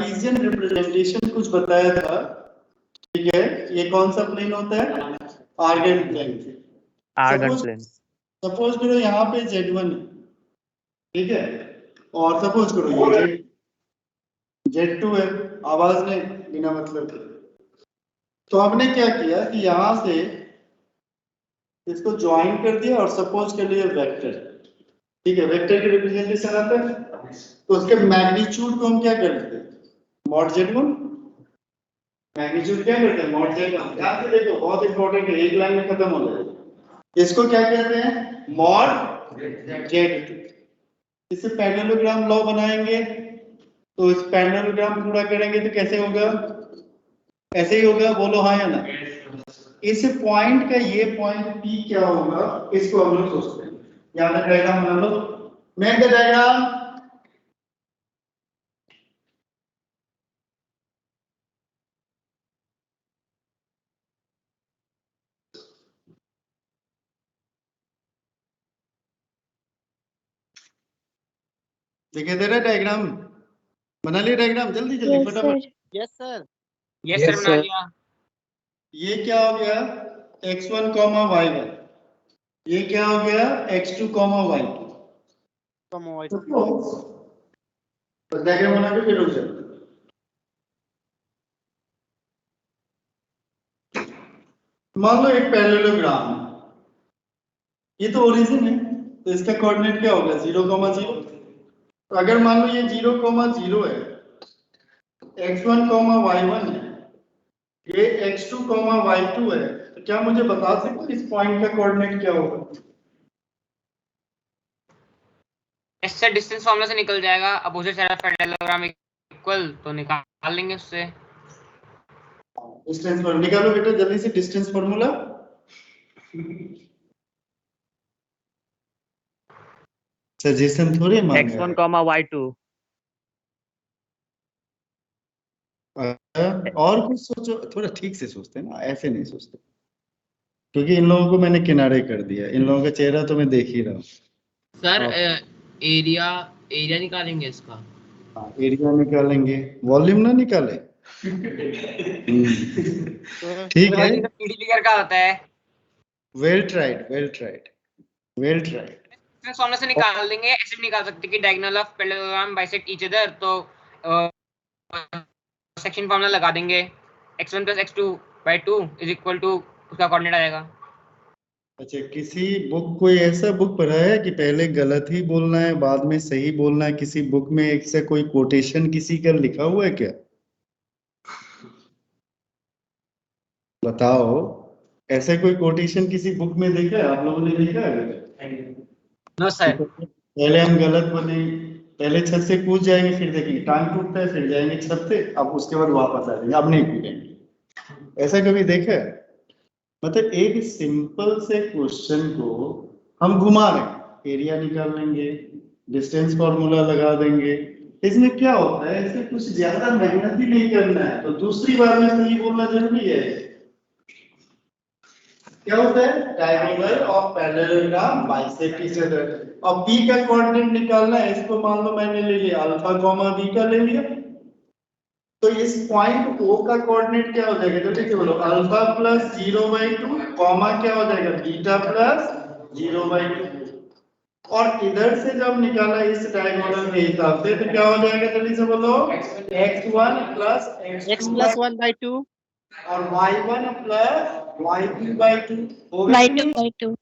Cartesian representation कुछ बताया था, ठीक है। ये कौन सा प्लेन होता है? Argon plane. सपोज करो यहाँ पे Z1 है, ठीक है, और सपोज करो ये Z2 है। आवाज नहीं, बिना मतलब के। तो हमने क्या किया कि यहां से इसको ज्वाइन कर दिया और सपोज कर लिया वेक्टर, ठीक है। वेक्टर की रिप्रेजेंटेशन आता है, तो उसके मैग्नीट्यूड को हम क्या करते हैं? Mod Z1। मैग्नीट्यूड क्या करते हैं? Mod Z1। ध्यान से देखो, बहुत इंपॉर्टेंट है, एक लाइन में खत्म हो जाएगा। इसको क्या कहते हैं? Mod Z2। इससे पैरेललोग्राम लॉ बनाएंगे, तो इस पैरेललोग्राम पूरा करेंगे तो कैसे होगा? ऐसे ही होगा, बोलो हाँ या ना। इस पॉइंट का ये पॉइंट P क्या होगा, इसको हम लोग सोचते हैं। यहाँ तक डायग्राम बना लो। Make the diagram. दिखाई दे रहा है डायग्राम? बना लिया डायग्राम? जल्दी जल्दी फटाफट। Yes sir. यस सर, बना लिया। ये क्या हो गया? x1, y1। ये क्या हो गया? x2, y2। तो डायग्राम बना के फिर रुक जाओ। मान लो एक पैरेललोग्राम है, ये तो ओरिजिन है, तो इसका कोऑर्डिनेट क्या होगा? 0, 0। तो अगर मान लो ये 0, 0 है, x1, y1 है, ये x2, y2 है, तो क्या मुझे बता सकते हो इस पॉइंट का कोऑर्डिनेट क्या होगा? इससे डिस्टेंस फार्मूला से निकल जाएगा। Opposite side of parallelogram equal, तो निकाल लेंगे उससे। डिस्टेंस फार्मूला निकालो बेटा जल्दी से। डिस्टेंस फार्मूला सजेशन थोड़ी मांग x1, y2। और कुछ सोचो, थोड़ा ठीक से सोचते हैं ना, ऐसे नहीं सोचते, क्योंकि इन लोगों को मैंने किनारे कर दिया। इन लोगों का चेहरा तो मैं देख ही रहा हूँ। सर एरिया निकालेंगे इसका। हाँ, एरिया निकालेंगे, वॉल्यूम ना निकाले। ठीक है, फिगर का होता है। Well tried, well tried, well tried. Formula से निकाल देंगे। ऐसे भी निकाल सकते हैं कि diagonal of parallelogram bisect each other, तो सेक्शन फॉर्मूला लगा देंगे। x1 + x2/2 is equal to उसका कोऑर्डिनेट आएगा। अच्छा, किसी बुक, कोई ऐसा बुक पढ़ा है कि पहले गलत ही बोलना है बाद में सही बोलना है? किसी बुक में एक से कोई कोटेशन किसी का लिखा हुआ है क्या? बताओ, ऐसे कोई कोटेशन किसी बुक में देखा है? आप लोगों ने देखा है? No sir. पहले हम गलत बोले, पहले छत से कूद जाएंगे, फिर देखेंगे टांग टूटता है, फिर जाएंगे छत से, अब उसके बाद वापस आ जाएंगे, अब नहीं कूदेंगे। ऐसा कभी देखा है? मतलब एक सिंपल से क्वेश्चन को हम घुमा रहे हैं, एरिया निकाल लेंगे, डिस्टेंस फॉर्मूला लगा देंगे। इसमें क्या होता है, इसमें कुछ ज्यादा मेहनत ही नहीं करना है, तो दूसरी बार में सही बोलना जरूरी है। क्या होता है? Diagonal of parallelogram bisect each other. अब P का कोऑर्डिनेट निकालना है, इसको मान लो मैंने ले लिया अल्फा, B का ले लिया, तो इस पॉइंट O का कोऑर्डिनेट क्या हो जाएगा? जल्दी से बोलो। अल्फा + 0/2, कॉमा क्या हो जाएगा? बीटा + 0/2। और इधर से जब निकाला इस डायगोनल के हिसाब से, तो क्या हो जाएगा? जल्दी से बोलो। x1 + x + 1/2 और y1 + y2/2 हो गया। y2/2।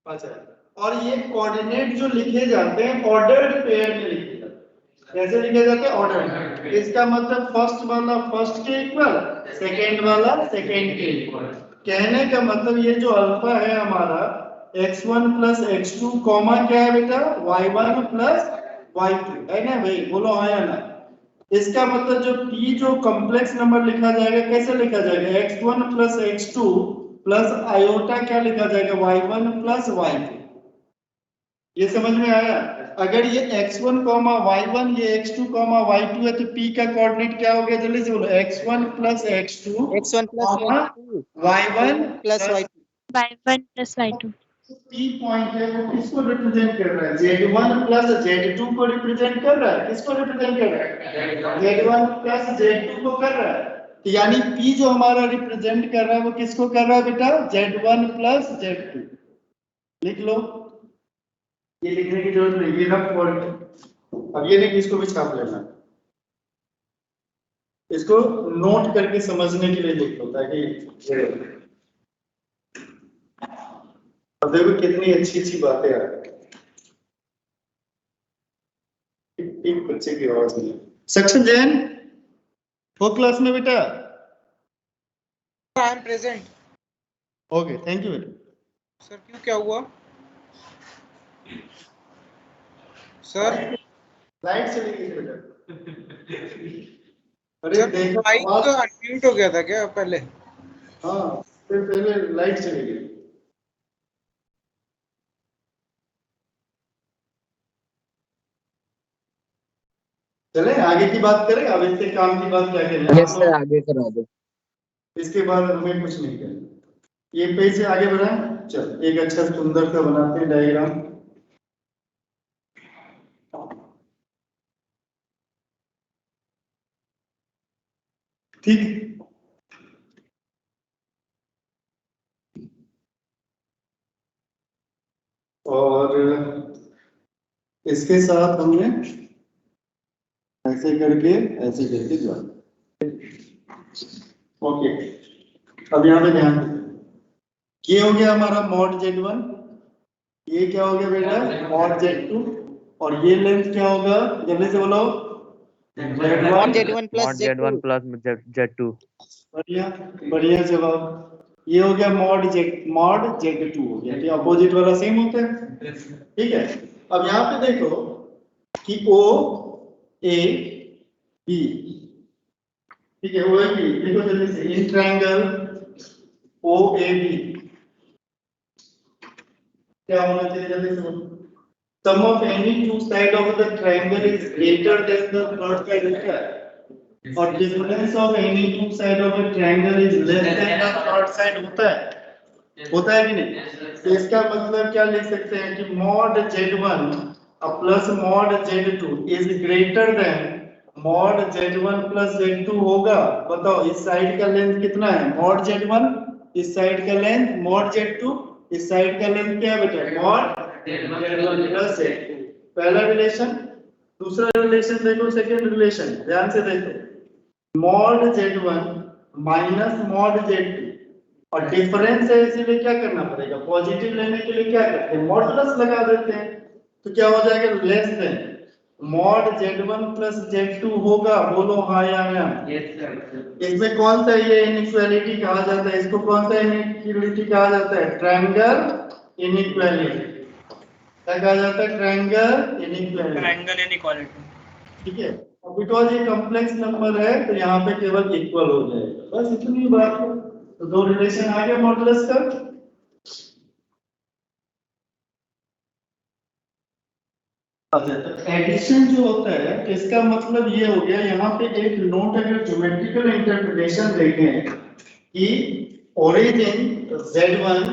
अच्छा, और ये कोऑर्डिनेट जो लिखे जाते हैं ऑर्डर्ड पेयर में लिखे जाते हैं। कैसे लिखे जाते हैं? ऑर्डर्ड। इसका मतलब फर्स्ट वाला फर्स्ट के इक्वल, सेकंड वाला सेकंड के इक्वल। कहने का मतलब ये जो अल्फा है हमारा x1 + x2, कॉमा क्या है बेटा? y1 + y2 है ना भाई? बोलो हाँ या ना। इसका मतलब जो p जो कॉम्प्लेक्स नंबर लिखा जाएगा, कैसे लिखा जाएगा? x1 + x2 प्लस आयोटा क्या लिखा जाएगा? y1 + y2। ये समझ में आया? अगर ये x1, y1, ये x2, y2 है, तो p का कोऑर्डिनेट क्या हो गया? जल्दी से बोलो। x1 + x2, x1 + y2 y1 + y2 y1 + y2। P point है वो किसको रिप्रेजेंट कर रहा है? Z1 प्लस Z2 को रिप्रेजेंट कर रहा है। किसको रिप्रेजेंट कर रहा है? Z1 प्लस Z2 को कर रहा है। तो यानी P जो हमारा रिप्रेजेंट कर रहा है वो किसको कर रहा है बेटा? Z1 plus Z2। लिख लो, ये लिखने की जरूरत नहीं, ये रफ वर्ड है। अब ये नहीं कि इसको भी छाप लेना, इसको नोट करके समझने के लिए लिख लो ताकि अब देखो कितनी अच्छी अच्छी बातें आ रही हैं। एक बच्चे की आवाज नहीं। सक्षम जैन हो क्लास में बेटा? I am present okay, thank you बेटा। सर। क्यों, क्या हुआ सर? लाइट चली गई बेटा। अरे सर देखो माइक तो आवाज, अनम्यूट हो गया था क्या पहले? हाँ फिर पहले लाइट चली गई। चले आगे की बात करें। अब इससे काम की बात क्या करें? यस सर, आगे करा दो। इसके बाद हमें कुछ नहीं करना, ये पेज से आगे बढ़ाएं। चल एक अच्छा सुंदर सा बनाते हैं डायग्राम। ठीक, और इसके साथ हमने ऐसे करके जोड़ा। ओके, अब यहाँ पे ध्यान दें, ये हो गया हमारा मॉड Z1, ये क्या हो गया बेटा? मॉड Z2, और ये लेंथ क्या होगा? जल्दी से बोलो। Mod Z1 plus Mod Z1 plus Z2. बढ़िया बढ़िया जवाब। ये हो गया मॉड Z2 हो गया। ये अपोजिट वाला सेम होता है, ठीक है। अब यहाँ पे देखो कि O A B, ठीक है, O A B देखो जल्दी से। In triangle O A B क्या होना चाहिए? जल्दी से बोलो। Sum of any two side of the triangle is greater than the third side होता है, और difference of any two side of a triangle is less than the third side होता है कि नहीं? तो इसका मतलब क्या लिख सकते हैं कि mod Z1 plus mod Z2 is greater than mod Z1 plus Z2 होगा। बताओ इस साइड का लेंथ कितना है? mod Z1, इस साइड का लेंथ mod Z2, इस साइड का लेंथ क्या है बेटा? mod Z1 plus Z2। पहला रिलेशन। दूसरा रिलेशन देखो, सेकंड रिलेशन ध्यान से देखो। mod Z1 minus mod Z2, और डिफरेंस है इसीलिए क्या करना पड़ेगा? पॉजिटिव लेने के लिए क्या करते हैं? मॉडुलस लगा देते हैं। तो क्या हो जाएगा? Less than mod Z1 plus Z2 होगा। बोलो हाँ या ना? इसमें कौन सा ये इनइक्वालिटी कहा जाता है? इसको कौन सा इनइक्वालिटी कहा जाता है? Triangle inequality. क्या कहा जाता है? Triangle inequality. ठीक है, और बिकॉज ये कॉम्प्लेक्स नंबर है तो यहाँ पे केवल इक्वल हो जाएगा, बस इतनी बात है। तो दो रिलेशन आ गया मॉडुलस का। अच्छा, तो एडिशन जो होता है इसका मतलब ये हो गया, यहाँ पे एक नोट अगर ज्योमेट्रिकल इंटरप्रिटेशन देखें कि ओरिजिन Z1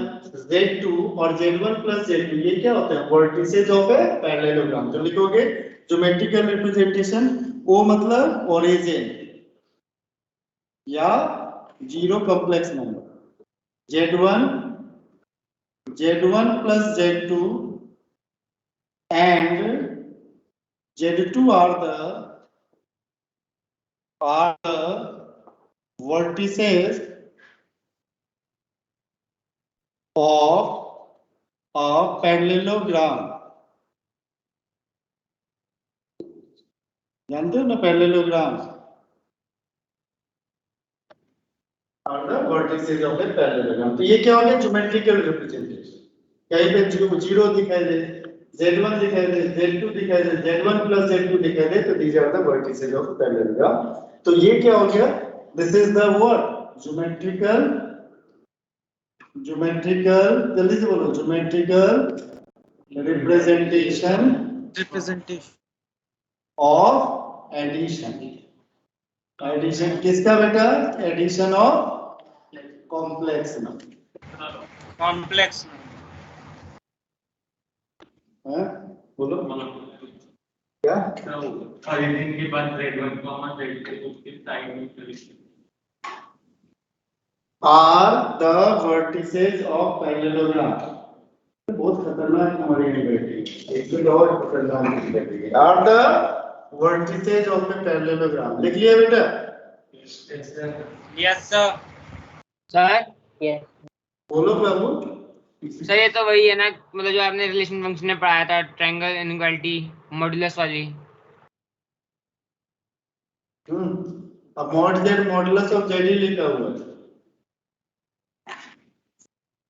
Z2 और Z1 प्लस Z2 ये क्या होता है? Vertices of a parallelogram. तो लिखोगे ज्योमेट्रिकल रिप्रेजेंटेशन, O मतलब ओरिजिन या zero complex number, Z1 plus Z2 and Z2 are the vertices of a parallelogram। जानते हो ना parallelogram? are the vertices of a parallelogram। तो ये क्या हो गया? Geometrical representation. कहीं पे जीरो दिखाई दे, Z1 दिखाई दे, Z2 दिखाई दे, Z1 plus Z2 दिखाई दे, तो these are the vertices of parallelogram। तो ये क्या हो गया? This is the what? Geometrical जल्दी से बोलो, geometrical representation of addition. Addition किसका बेटा? Addition of complex number. हाँ बोलो क्या origin के बाद Z1 comma Z2 उसके साइड में are the vertices of parallelogram. बहुत खतरनाक हमारी बैठी एक तो और खतरनाक बैठी है। Are the vertices of a parallelogram. लिख लिया बेटा? Yes sir. सर बोलो प्रभु। सर ये तो वही है ना, मतलब जो आपने रिलेशन फंक्शन में पढ़ाया था, ट्रायंगल इनइक्वालिटी मॉड्यूलस वाली। अब mod Z modulus of Z ही लिखा हुआ है।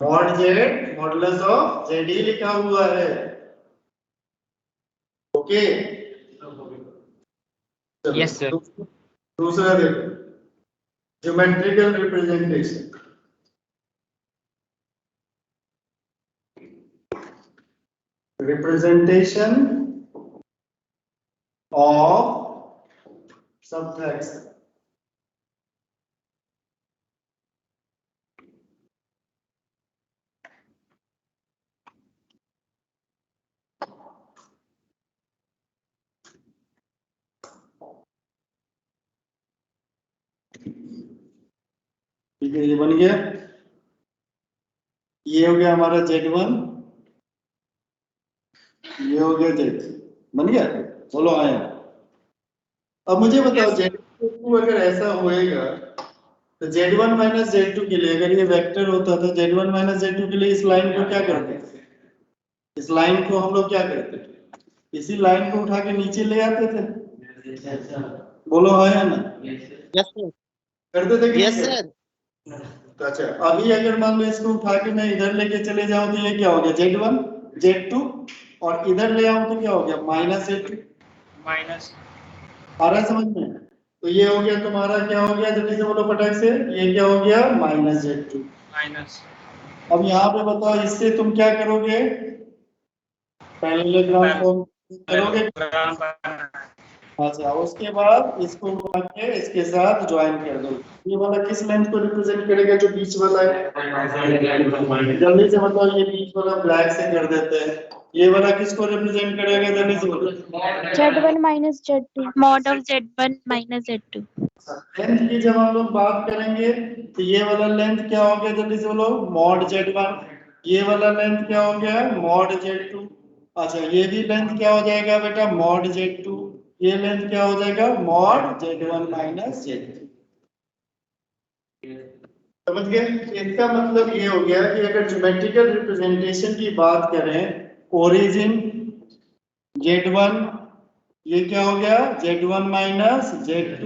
Mod Z modulus of Z ही लिखा हुआ है। Okay yes sir. दूसरा देखो, geometrical representation. Representation of subtraction. ठीक है, ये बन गया। ये हो गया हमारा Z1, ये हो गया Z, बन गया। बोलो आया। अब मुझे बताओ Z2 अगर ऐसा होएगा तो Z1 माइनस Z2 के लिए अगर ये वेक्टर होता तो Z1 माइनस Z2 के लिए इस लाइन को क्या करते? इस लाइन को हम लोग क्या करते? इसी लाइन को उठा के नीचे ले आते थे। बोलो हाँ या ना? Yes sir. करते थे कि यस नहीं? सर। अच्छा, अभी अगर मान लो इसको उठा के मैं इधर लेके चले जाऊं तो ये क्या हो गया? Z1 Z2, और इधर ले आऊं तो क्या हो गया? Minus Z2 minus. आ रहा है समझ में? तो ये हो गया तुम्हारा, क्या हो गया जल्दी से बोलो फटाक से, ये क्या हो गया? Minus Z2 minus. अब यहाँ पे बताओ इससे तुम क्या करोगे? पैरेललोग्राम फॉर्म करोगे। अच्छा, उसके बाद इसको उठा के इसके साथ ज्वाइन कर दो। ये वाला किस लेंथ को रिप्रेजेंट करेगा? जो बीच वाला है, जल्दी से बताओ। ये बीच वाला ब्लैक से कर देते हैं। ये वाला किसको रिप्रेजेंट करेगा? जल्दी से बोलो। Z1 minus Z2 mod of Z1 minus Z2 length की जब हम लोग बात करेंगे तो ये वाला लेंथ क्या हो गया? जल्दी से बोलो। Mod Z1। ये वाला लेंथ क्या हो गया? Mod Z2। अच्छा, ये भी लेंथ क्या हो जाएगा बेटा? Mod Z2। ये लेंथ क्या हो जाएगा? Mod Z1 minus Z2। समझ गए? इसका मतलब ये हो गया कि अगर ज्योमेट्रिकल रिप्रेजेंटेशन की बात करें, ओरिजिन Z1, ये क्या हो गया? Z1 माइनस Z2,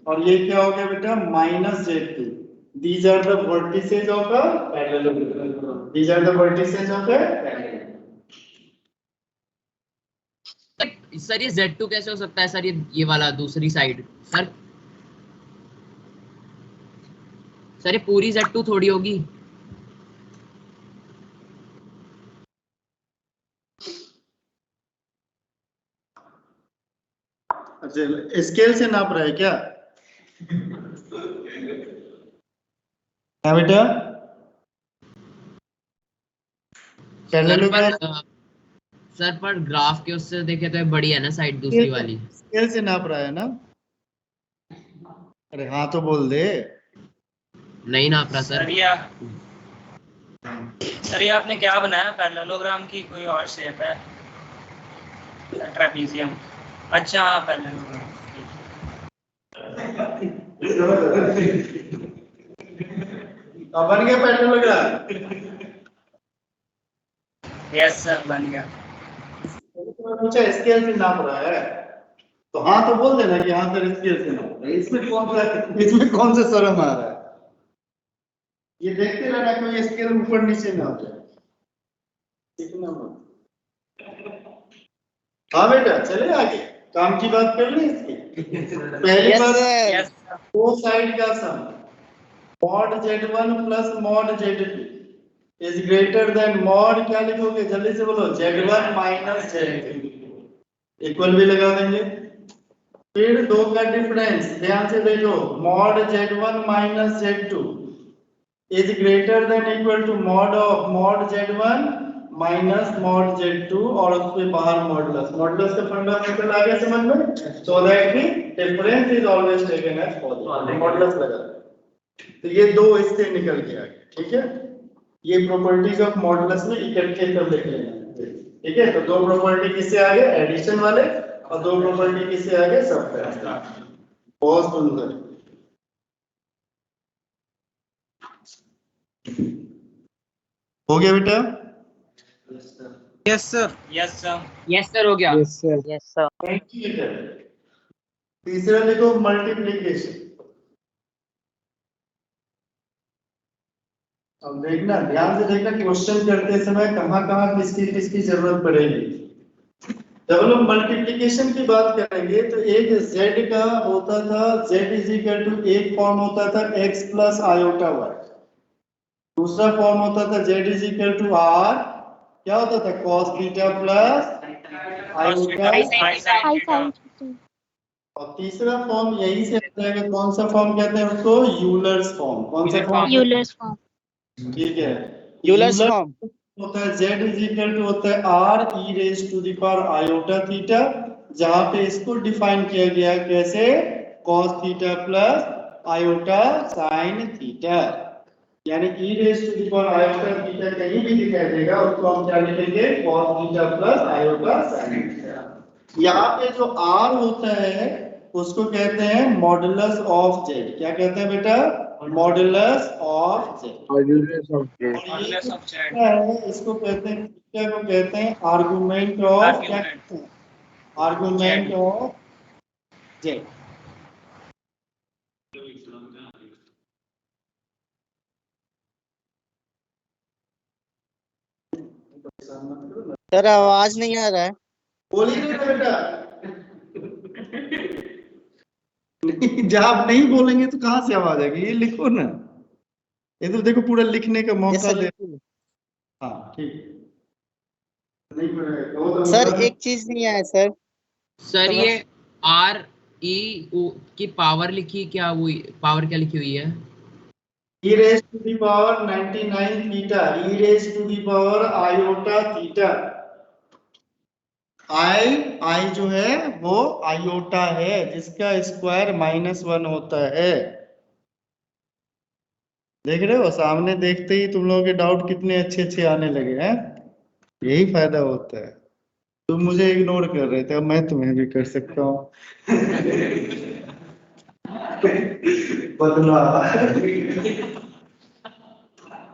और ये क्या हो गया बेटा? Minus Z2। These are the vertices of a parallelogram. These are the vertices of a parallelogram. Sir ये Z2 कैसे हो सकता है सर? ये वाला दूसरी साइड सर ये पूरी Z2 थोड़ी होगी। अच्छा, स्केल से नाप रहा है क्या? क्या बेटा? सर पर ग्राफ के उससे देखे तो बड़ी है ना साइड दूसरी वाली। स्केल से नाप रहा है ना? अरे हाँ तो बोल दे। नहीं नाप रहा सर। सर ये आपने क्या बनाया? पैरेललोग्राम की कोई और शेप है? ट्रेपीजियम। अच्छा हाँ, पैरेललोग्राम। बन गया पैरेललोग्राम? यस सर, बन गया। पूछा स्केल से नाप रहा है तो हाँ तो बोल देना कि हाँ सर स्केल से नाप रहा है। इसमें कौन सा शर्म आ रहा है? ये देखते रहना कोई स्केल ऊपर नीचे ना हो जाए। हाँ बेटा, चले आगे, काम की बात कर ले इसकी। पहली बात, दो साइड का sum mod Z1 plus mod Z2 is greater than mod, क्या लिखोगे? जल्दी से बोलो। Z1 माइनस Z2 इक्वल भी लगा देंगे। फिर दो का डिफरेंस ध्यान से देखो, mod Z1 minus Z2 is greater than equal to mod of mod Z1 minus mod Z2 और उसके बाहर मॉडुलस। मॉडुलस का फंडामेंटल आ गया समझ में? सो दैट की difference is always taken as positive. Modulus लगा, तो ये दो इससे निकल के आ गए। ठीक है, ये प्रॉपर्टीज ऑफ मॉडुलस में इकट्ठे कर लिख लेना। ठीक है, तो दो प्रॉपर्टी किससे आ गए? एडिशन वाले, और दो प्रॉपर्टी किससे आ गए? सब्ट्रैक्शन। बहुत सुंदर। हो गया बेटा? Yes sir. Yes sir. Yes sir हो गया। Yes sir. Yes sir. Thank you बेटा। तीसरा देखो मल्टीप्लिकेशन। अब देखना, ध्यान से देखना, क्वेश्चन करते समय कहां कहां किसकी किसकी जरूरत पड़ेगी। जब हम लोग मल्टीप्लिकेशन की बात करेंगे तो एक z का होता था, z इज इक्वल टू एक फॉर्म होता था x प्लस आयोटा y, दूसरा फॉर्म होता था z is equal to r, क्या होता था? cos theta plus iota, I sin theta. और तीसरा फॉर्म यही से आता है। कौन सा फॉर्म कहते हैं उसको? Euler's form. कौन सा फॉर्म? Euler's form. ठीक है, यूलर्स फॉर्म। होता है z इज इक्वल टू होता है r e raise to the power iota theta, जहां पे इसको डिफाइन किया गया कैसे? cos theta plus iota sin theta, यानी e raise to the power iota theta कहीं भी दिखाई देगा उसको हम क्या लिखेंगे? cos theta plus iota sin theta. यहाँ पे जो r होता है उसको कहते हैं मॉडुलस ऑफ z। क्या कहते हैं बेटा? Modulus of z। Modulus of z। Modulus of z। क्या है? इसको कहते हैं, क्या को कहते हैं? आर्गुमेंट ऑफ, क्या कहते हैं? Argument of z। सर आवाज नहीं आ रहा है। बोलिए ना बेटा। नहीं, जब आप नहीं बोलेंगे तो कहाँ से आवाज आएगी? ये लिखो ना, ये तो देखो पूरा लिखने का मौका दे। हाँ ठीक है। नहीं पढ़ेगा सर एक चीज नहीं आया सर। सर ये आर ई की पावर लिखी, क्या वो पावर क्या लिखी हुई है? e raised to the power 99 theta, e raised to the power iota theta। I जो है वो आयोटा है जिसका स्क्वायर -1 होता है। देख रहे हो? सामने देखते ही तुम लोगों के डाउट कितने अच्छे अच्छे आने लगे हैं। यही फायदा होता है। तुम मुझे इग्नोर कर रहे थे, अब मैं तुम्हें भी कर सकता हूँ। बदला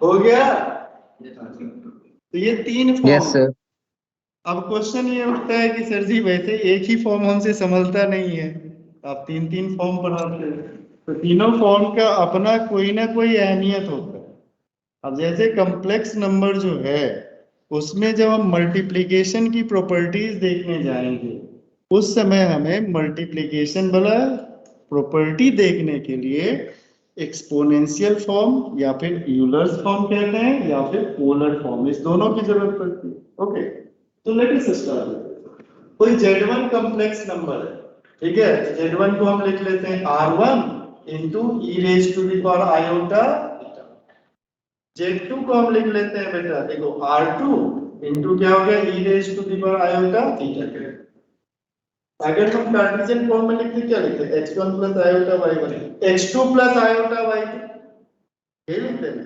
हो गया। तो ये तीन फॉर्म। Yes sir. अब क्वेश्चन ये उठता है कि सर जी वैसे एक ही फॉर्म हमसे संभलता नहीं है, आप तीन तीन फॉर्म बनाते हैं, तो तीनों फॉर्म का अपना कोई ना कोई अहमियत होता है। अब जैसे कॉम्प्लेक्स नंबर जो है उसमें जब हम मल्टीप्लिकेशन की प्रॉपर्टीज देखने जाएंगे उस समय हमें मल्टीप्लिकेशन वाला प्रॉपर्टी देखने के लिए एक्सपोनेंशियल फॉर्म या फिर यूलर्स फॉर्म कहते हैं या फिर पोलर फॉर्म, इस दोनों की जरूरत पड़ती है। ओके, तो लेट अस स्टार्ट। कोई z1 कॉम्प्लेक्स नंबर है, ठीक है? z1 को हम लिख लेते हैं r1 into e raise to the power iota theta. z2 को हम लिख लेते हैं बेटा, देखो r2 इंटू क्या हो गया? e raise to the power iota theta. अगर हम कार्टेशियन फॉर्म में लिखते क्या लिखते हैं? x1 plus iota y1, x2 plus iota y2, ये लिखते हैं।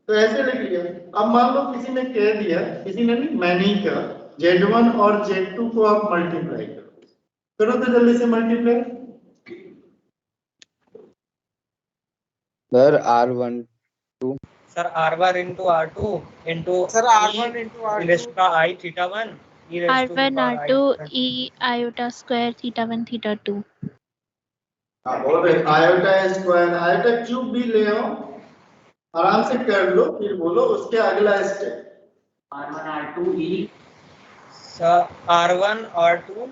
तो ऐसे लिख लिया। अब मान लो किसी ने कह दिया, किसी ने नहीं, मैंने ही कहा, z1 और z2 को आप मल्टीप्लाई करो तो जल्दी से multiply. Sir R1 sir R1 into R2 into sir R1 into e raised to I theta 1 e raised to the R1 power R2 I E iota square theta 1 theta 2. हाँ बोल रहे iota square, iota cube भी ले आओ, आराम से कर लो, फिर बोलो उसके अगला step. R1 R2 E sir R1 R2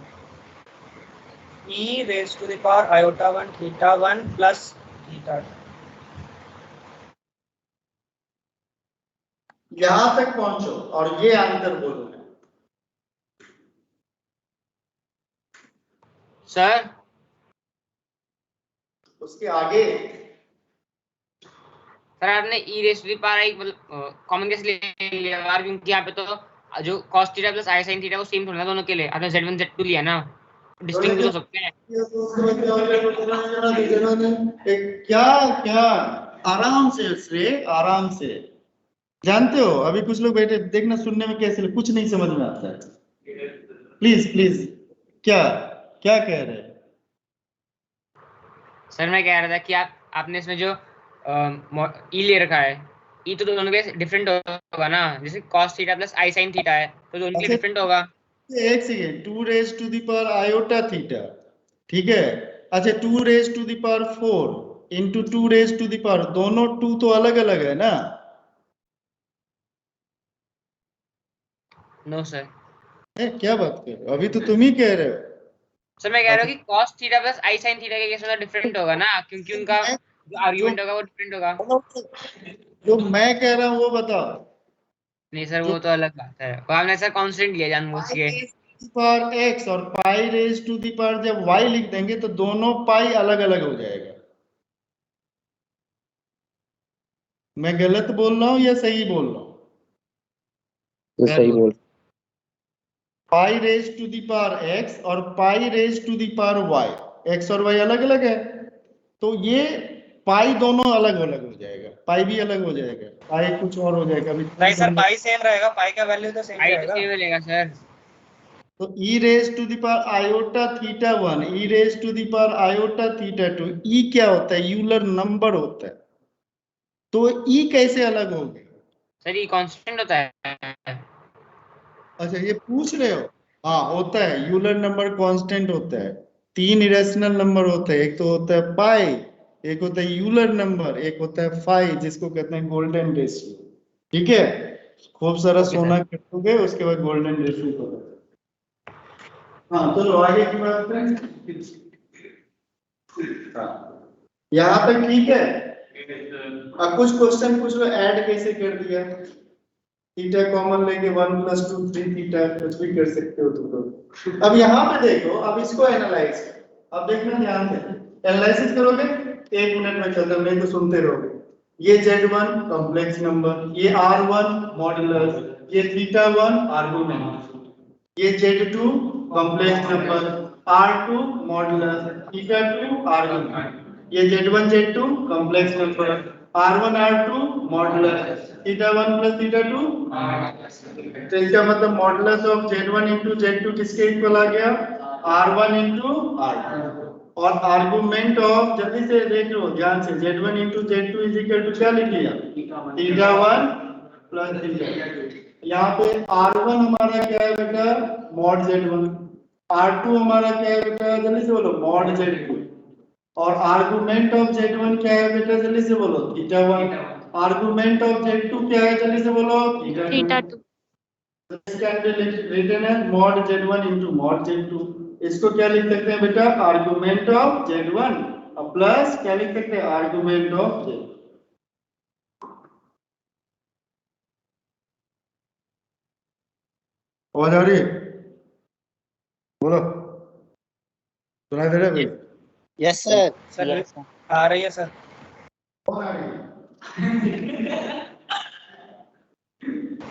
e raised to the power iota 1 theta 1 plus theta 2। यहां तक पहुंचो और ये आंसर बोलो। सर उसके आगे सर आपने ई रेस टू दी पावर एक मतलब कॉमन कैसे ले लिया यार, क्योंकि यहाँ पे तो जो cos theta plus i sin theta वो सेम थोड़ा ना दोनों के लिए। आपने z1 z2 लिया ना, डिस्टिंक्ट हो सकते हैं। क्या क्या आराम से श्रेय, आराम से। जानते हो अभी कुछ लोग बैठे देखना, सुनने में कैसे कुछ नहीं समझ में आता है। प्लीज प्लीज, क्या क्या कह रहे हैं? सर मैं कह रहा था कि आपने इसमें जो ई ले रखा है, ई तो दोनों के डिफरेंट होगा ना, जैसे cos theta plus i sin theta है तो दोनों के लिए डिफरेंट होगा। एक second, 2 raise to the power iota theta, ठीक है। अच्छा 2 raise to the power 4 into 2 raise to the power, दोनों 2 तो अलग अलग है ना। No sir. क्या बात कर रहे हो, अभी तो तुम ही कह रहे हो। सर मैं कह रहा हूँ कि cos theta plus i sin theta के केस में डिफरेंट होगा ना, क्योंकि उनका जो आर्गुमेंट होगा वो डिफरेंट होगा। जो मैं कह रहा हूँ वो बताओ। नहीं सर वो तो अलग बात है, वो आपने सर कांस्टेंट लिया जानबूझ के। पावर x और pi raise to the power जब y लिख देंगे तो दोनों पाई अलग अलग हो जाएगा। मैं गलत बोल रहा हूँ या सही बोल रहा हूँ? सही बोल। Pi raise to the power x और pi raise to the power y, x और y अलग अलग है तो ये पाई दोनों अलग अलग हो जाएगा, पाई भी अलग हो जाएगा, पाई कुछ और हो जाएगा। अभी नहीं सर, पाई सेम रहेगा, पाई का वैल्यू तो सेम i तो रहेगा। सेम मिलेगा सर। तो e raise to the power iota theta 1, e raise to the power iota theta 2, e क्या होता है? यूलर नंबर होता है, तो e कैसे अलग हो गया? सर ये कांस्टेंट होता है। अच्छा ये पूछ रहे हो? हाँ होता है, यूलर नंबर कांस्टेंट होता है। 3 इरेशनल नंबर होते हैं, एक तो होता है पाई, एक होता है यूलर नंबर, एक होता है फाई, जिसको कहते हैं गोल्डन रेशियो। ठीक है, खूब सारा सोना खरीदोगे उसके बाद गोल्डन रेशियो होगा। हाँ चलो आगे की बात करें। यहाँ तक ठीक है। अब कुछ क्वेश्चन पूछ लो, ऐड कैसे कर दिया, थीटा कॉमन लेके 1 + 2 3 थीटा, कुछ भी कर सकते हो तुम लोग। अब यहाँ पे देखो, अब इसको एनालाइज करो। अब देखना ध्यान से, एनालिसिस करोगे 1 मिनट में खत्म, नहीं तो सुनते रहोगे। ये Z1 कॉम्प्लेक्स नंबर, ये R1 मॉड्यूलस, ये θ1 आर्गुमेंट, ये Z2 complex number, R2 modulus, θ2 argument, ये Z1 Z2 complex number, R1 R2 modulus, θ1 + θ2। तो इसका मतलब मॉडुलस ऑफ Z1 * Z2 किसके इक्वल आ गया? R1 * R2। और आर्गुमेंट ऑफ, जल्दी से देख लो ध्यान से, Z1 * Z2 = क्या लिख लिया? θ1 + θ2। यहाँ पे R1 हमारा क्या है बेटा? Mod Z1। R2 हमारा क्या है बेटा? जल्दी से बोलो, मॉड Z2। और आर्गुमेंट ऑफ Z1 क्या है बेटा? जल्दी से बोलो, θ1। आर्गुमेंट ऑफ Z2 क्या है? जल्दी से बोलो, θ2। can be written as mod Z1 * mod Z2। इसको क्या लिख सकते हैं बेटा? आर्गुमेंट ऑफ Z1 प्लस क्या लिख सकते हैं? Argument of Z2। आवाज आ रही है? बोलो, सुनाई दे रहा है भाई? Yes sir. सर आ रही है सर।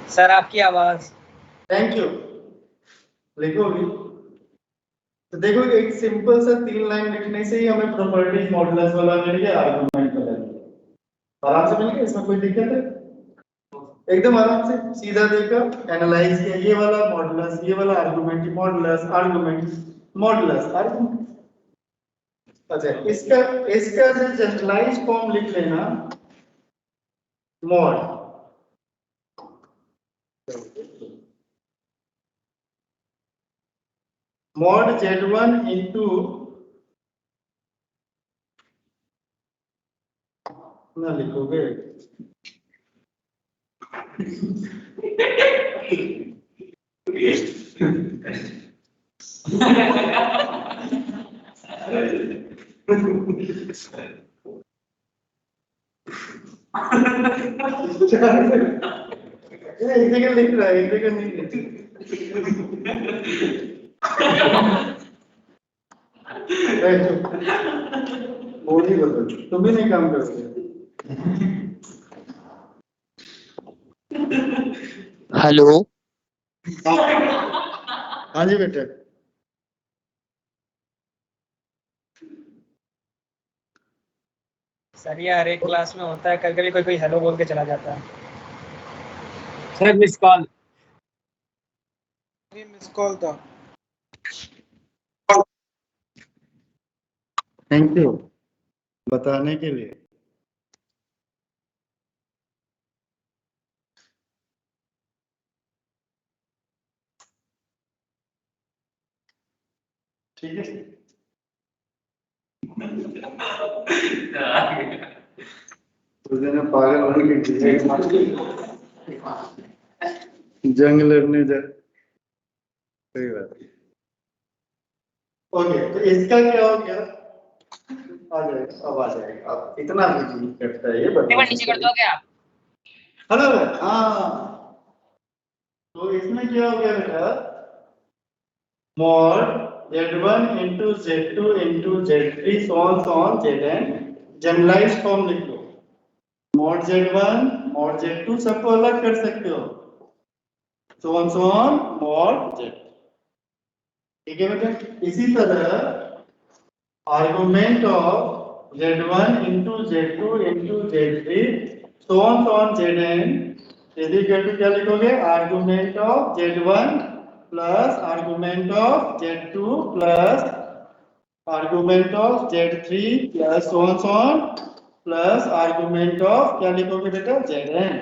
सर आपकी आवाज। Thank you. लिखो भी। तो देखो एक सिंपल सा 3 लाइन लिखने से ही हमें प्रॉपर्टीज मॉडुलस वाला मिल गया, आर्गुमेंट वाला मिल गया। आराम से मिल गया, इसमें कोई दिक्कत है? एकदम आराम से सीधा देखा, एनालाइज किया, ये वाला मॉडुलस, ये वाला argument, modulus argument modulus argument. अच्छा इसका जो जनरलाइज फॉर्म लिख लेना, मॉड Z1 ना लिखोगे एक जगह लिख रहा है, एक जगह नहीं लिख बोली बदल, तुम भी नहीं काम करोगे। हेलो। हाँ जी बेटे। सर ये हर एक क्लास में होता है, कभी कभी कोई कोई हेलो बोल के चला जाता है। Sir miss call. ये मिस कॉल था। थैंक यू बताने के लिए। ठीक है, तो पागल होने की जंग लड़ने जा। सही बात। ओके, तो इसका क्या हो गया? आ जाएगा, अब आ जाएगा। अब इतना भी नहीं करता है ये, एक बार नीचे कर दोगे आप? हेलो। हाँ, तो इसमें क्या हो गया बेटा? mod z1 into z2 into z3 so on zn generalised form लिख लो। mod z1 mod z2 सबको अलग कर सकते हो, so on mod z। ठीक है बेटा? इसी तरह argument of z1 into z2 into z3 so on zn is equal to क्या लिखोगे? Argument of z1 plus argument of z2 plus argument of z3 plus so on plus argument of क्या लिखोगे बेटा? zn।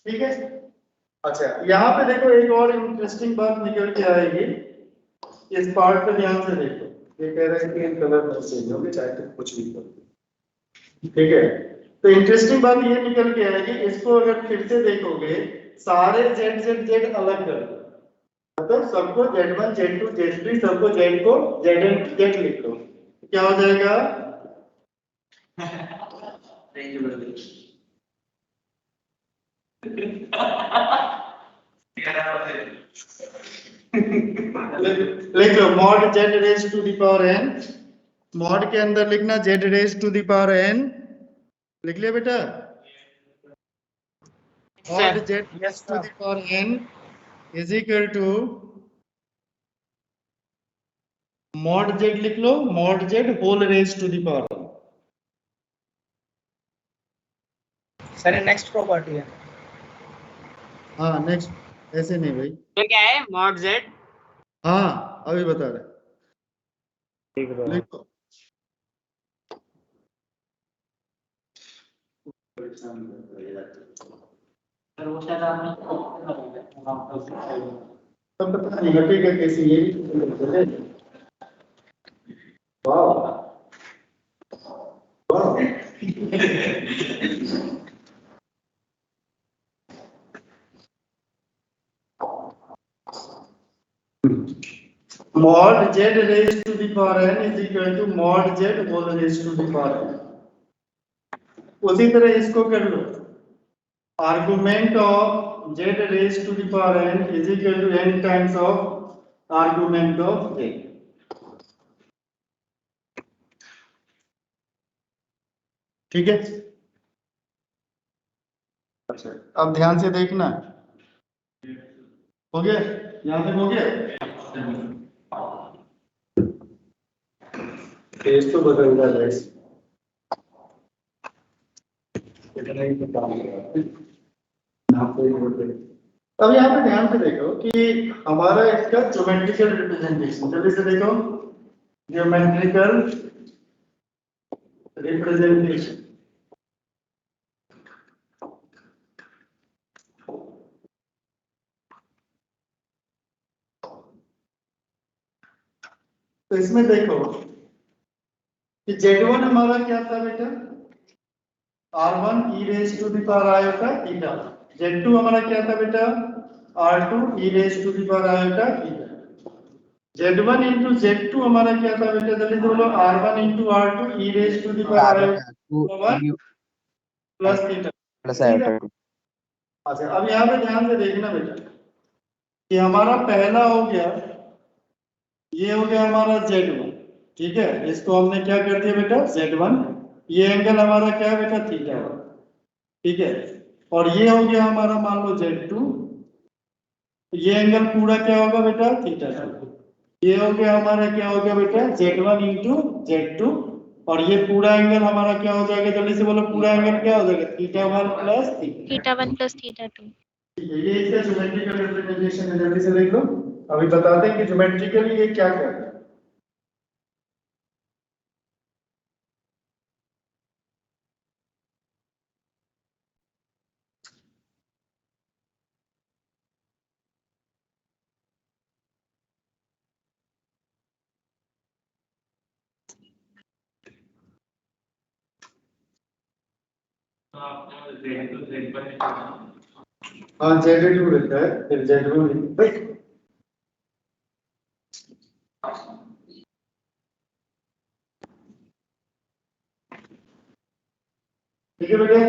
ठीक है? अच्छा, यहाँ पे देखो एक और इंटरेस्टिंग बात निकल के आएगी। इस पार्ट पे ध्यान से देखो। ये कह रहे हैं कि इन कलर में चेंज होंगे चाहे तो कुछ भी करो। ठीक है? तो इंटरेस्टिंग बात ये निकल के आएगी, इसको अगर फिर से देखोगे सारे z अलग कर दो, मतलब सबको z1 z2 z3 सबको z को zn z लिख लो, क्या हो जाएगा? लिख लो mod z raised to the power n। mod के अंदर लिखना z raised to the power n। लिख लिया बेटा? mod z raised to the power n is equal to mod z लिख लो, mod z whole raised to the power n। Sir ये next property है। हाँ नेक्स्ट, ऐसे नहीं भाई। तो क्या है mod z? हाँ अभी बता रहे। लिखो तब पता नहीं घटेगा कैसे ये भी। वाह वाह। mod z raised to the power n is equal to mod z whole raised to the power n। उसी तरह इसको कर लो, argument of z raised to the power n is equal to n times of argument of z। ठीक है? अच्छा, अब ध्यान से देखना। हो गया? यहाँ तक हो गया? पेज तो बदल रहा है। इतना ही तो काम है। अब यहाँ पे ध्यान से देखो कि हमारा इसका ज्योमेट्रिकल रिप्रेजेंटेशन, जल्दी से देखो, ज्योमेट्रिकल रिप्रेजेंटेशन। तो इसमें देखो कि z1 हमारा क्या था बेटा? r1 e raised to the power iota theta। z2 हमारा क्या था बेटा? r2 e raised to the power iota theta। z1 into z2 हमारा क्या था बेटा? जल्दी से बोलो। r1 into r2 e raised to the power iota plus theta plus iota. अच्छा, अब यहाँ पे ध्यान से देखना बेटा कि हमारा पहला हो गया, ये हो गया हमारा z1। ठीक है? इसको हमने क्या कर दिया बेटा? z1। ये एंगल हमारा क्या है बेटा? थीटा। ठीक है? और ये हो गया हमारा मान लो Z2, ये एंगल पूरा क्या होगा बेटा θ2। ये हो गया हमारा क्या हो गया बेटा Z1 इंटू Z2, और ये पूरा एंगल हमारा क्या हो जाएगा, जल्दी से बोलो पूरा एंगल क्या हो जाएगा θ1 प्लस θ1 plus θ2। ये इसका ज्योमेट्रिकल रिप्रेजेंटेशन है, जल्दी से देख लो। अभी बताते हैं कि ज्योमेट्रिकली ये क्या करता है। हाँ Z2 रहता है, फिर Z1 भाई ठीक है बेटा।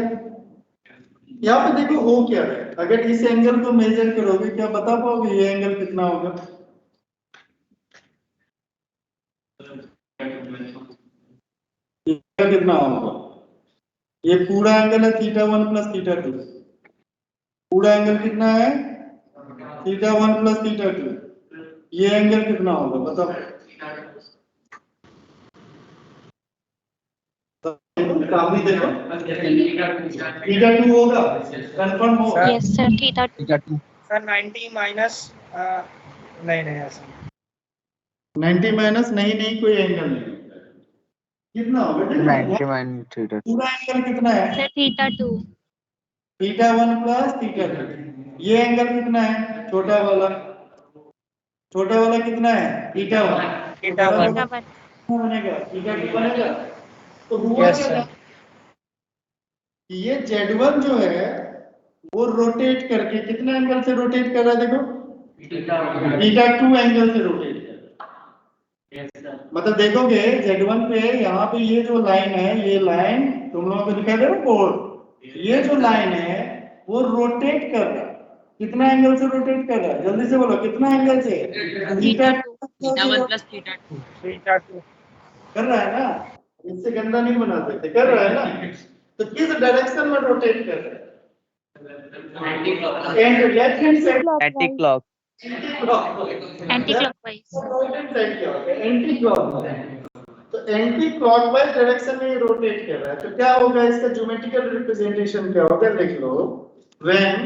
यहाँ पे देखो हो क्या है, अगर इस एंगल को मेजर करोगे क्या बता पाओगे ये एंगल कितना होगा? ये कितना होगा? ये पूरा एंगल है θ1 प्लस θ2। पूरा एंगल कितना है θ1 प्लस θ2। ये एंगल कितना होगा बताओ? काफी देखो θ2 होगा, कंफर्म हो? Yes sir, θ2। सर 90 माइनस नहीं ऐसा 90 माइनस नहीं कोई एंगल नहीं कितना होगा? 90 माइनस थीटा। पूरा एंगल कितना है? सर θ2। θ1 प्लस θ2। ये एंगल कितना है छोटा वाला कितना है θ1 θ1। बनेगा θ2 बनेगा। तो हुआ Yes, क्या sir. कि ये Z1 जो है वो रोटेट करके कितने एंगल से रोटेट कर रहा है देखो θ2 एंगल से रोटेट कर रहा है। मतलब देखोगे Z1 पे यहाँ पे ये जो लाइन है, ये लाइन तुम लोगों को दिखाई दे रहा है बोर्ड, ये जो लाइन है वो रोटेट कर रहा है। कितना एंगल से रोटेट कर रहा है जल्दी से बोलो कितना एंगल से? θ1 plus θ2 θ2 कर रहा है ना, इससे गंदा नहीं बना सकते, कर रहा है ना। तो किस डायरेक्शन में रोटेट कर रहा है? And left hand side anti clock. Anti clockwise. Anti clockwise. तो एंटी क्लॉकवाइज डायरेक्शन में रोटेट कर रहा है। तो क्या होगा इसका ज्योमेट्रिकल रिप्रेजेंटेशन क्या होगा लिख लो। व्हेन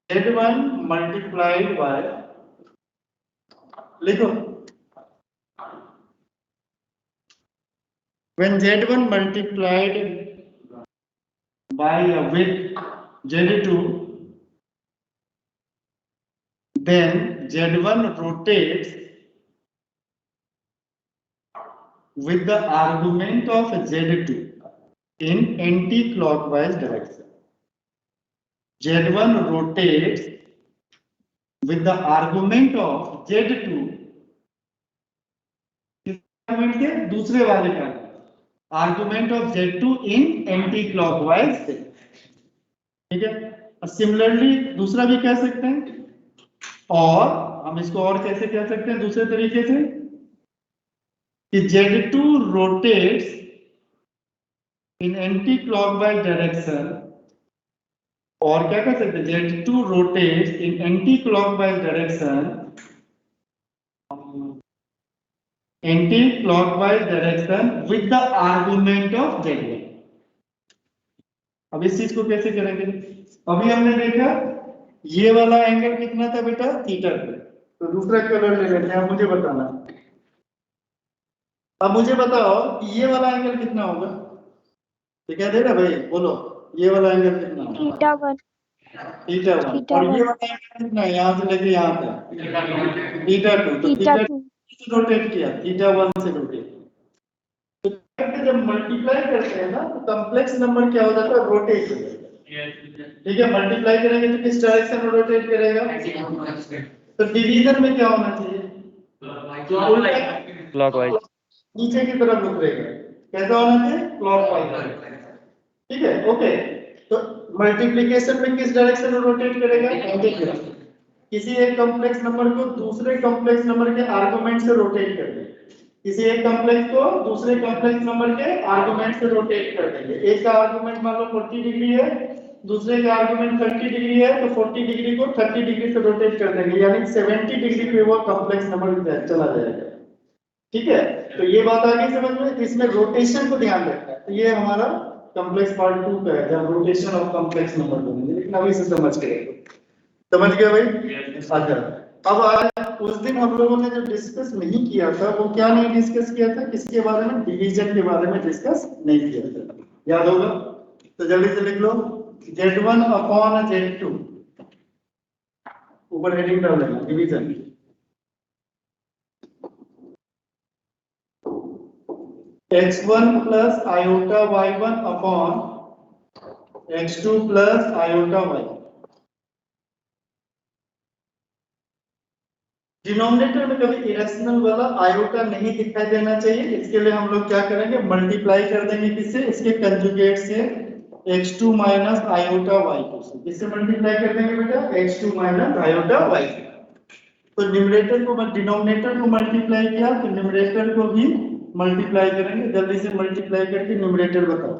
Z1 मल्टीप्लाइड बाय, लिखो when Z1 multiplied by with Z2, then Z1 rotates with the argument of Z2 in anti-clockwise direction. Z1 rotates with the argument of Z2, argument के दूसरे वाले का argument of Z2 in anti clockwise से, ठीक है। Similarly दूसरा भी कह सकते हैं, और हम इसको और कैसे कह सकते हैं दूसरे तरीके से कि Z2 रोटेट्स इन एंटी क्लॉकवाइज डायरेक्शन, और क्या कह सकते हैं Z2 rotates in anti clockwise direction, anti-clockwise direction with the argument of Z1। अब इस चीज को कैसे करेंगे? अभी हमने देखा ये वाला एंगल कितना था बेटा θ2। तो दूसरा कलर ले लेते हैं, अब मुझे बताना। अब मुझे बताओ कि ये वाला एंगल कितना होगा? तो क्या दे रहा भाई बोलो, ये वाला एंगल कितना होगा? θ1। और ये वाला एंगल कितना है यहाँ से लेके यहाँ तक? θ2। तो θ2 रोटेट किया θ1 से रोटेट। तो जब मल्टीप्लाई करते हैं ना तो कॉम्प्लेक्स नंबर क्या हो जाता है रोटेट हो जाता है। ठीक है, मल्टीप्लाई करेंगे तो किस डायरेक्शन में रोटेट करेगा? तो डिवीजन में क्या होना चाहिए? क्लॉकवाइज। नीचे की तरफ उतरेगा। कैसा होना चाहिए? क्लॉकवाइज। ठीक है, ओके। तो मल्टीप्लिकेशन में किस डायरेक्शन में रोटेट करेगा? Anti clockwise. किसी एक कॉम्प्लेक्स नंबर को दूसरे कॉम्प्लेक्स नंबर के आर्गुमेंट से रोटेट कर दे। किसी एक कॉम्प्लेक्स को दूसरे कॉम्प्लेक्स नंबर के आर्गुमेंट से रोटेट कर देंगे। एक का आर्गुमेंट मान लो 40 डिग्री है, दूसरे का आर्गुमेंट 30 डिग्री है, तो 40 डिग्री को 30 डिग्री से रोटेट कर देंगे, यानी 70 डिग्री पे वो कॉम्प्लेक्स नंबर चला जाएगा। ठीक है, तो ये बात आ गई समझ में। इसमें रोटेशन को ध्यान रखना है। तो ये हमारा कॉम्प्लेक्स पार्ट 2 का है, जब रोटेशन ऑफ कॉम्प्लेक्स नंबर बनेंगे, लेकिन अभी से समझ गए, समझ गए भाई। अच्छा, अब आज उस दिन हम लोगों ने जो डिस्कस नहीं किया था, वो क्या नहीं डिस्कस किया था, किसके बारे में, डिवीजन के बारे में डिस्कस नहीं किया था, याद होगा। तो जल्दी से लिख लो Z1 अपॉन Z2, ऊपर हेडिंग डाल देना division. x1 plus iota y1 upon x2 plus iota y। Denominator में कभी इरेशनल वाला आयोटा नहीं दिखाई देना चाहिए। इसके लिए हम लोग क्या करेंगे, मल्टीप्लाई कर देंगे किससे, इसके कंजुगेट से, x2 माइनस आयोटा y2 से। किससे मल्टीप्लाई कर देंगे बेटा, x2 माइनस आयोटा y2। तो न्यूमरेटर को डिनोमिनेटर को मल्टीप्लाई किया, तो न्यूमरेटर को भी मल्टीप्लाई करेंगे। जल्दी से मल्टीप्लाई करके न्यूमरेटर बताओ।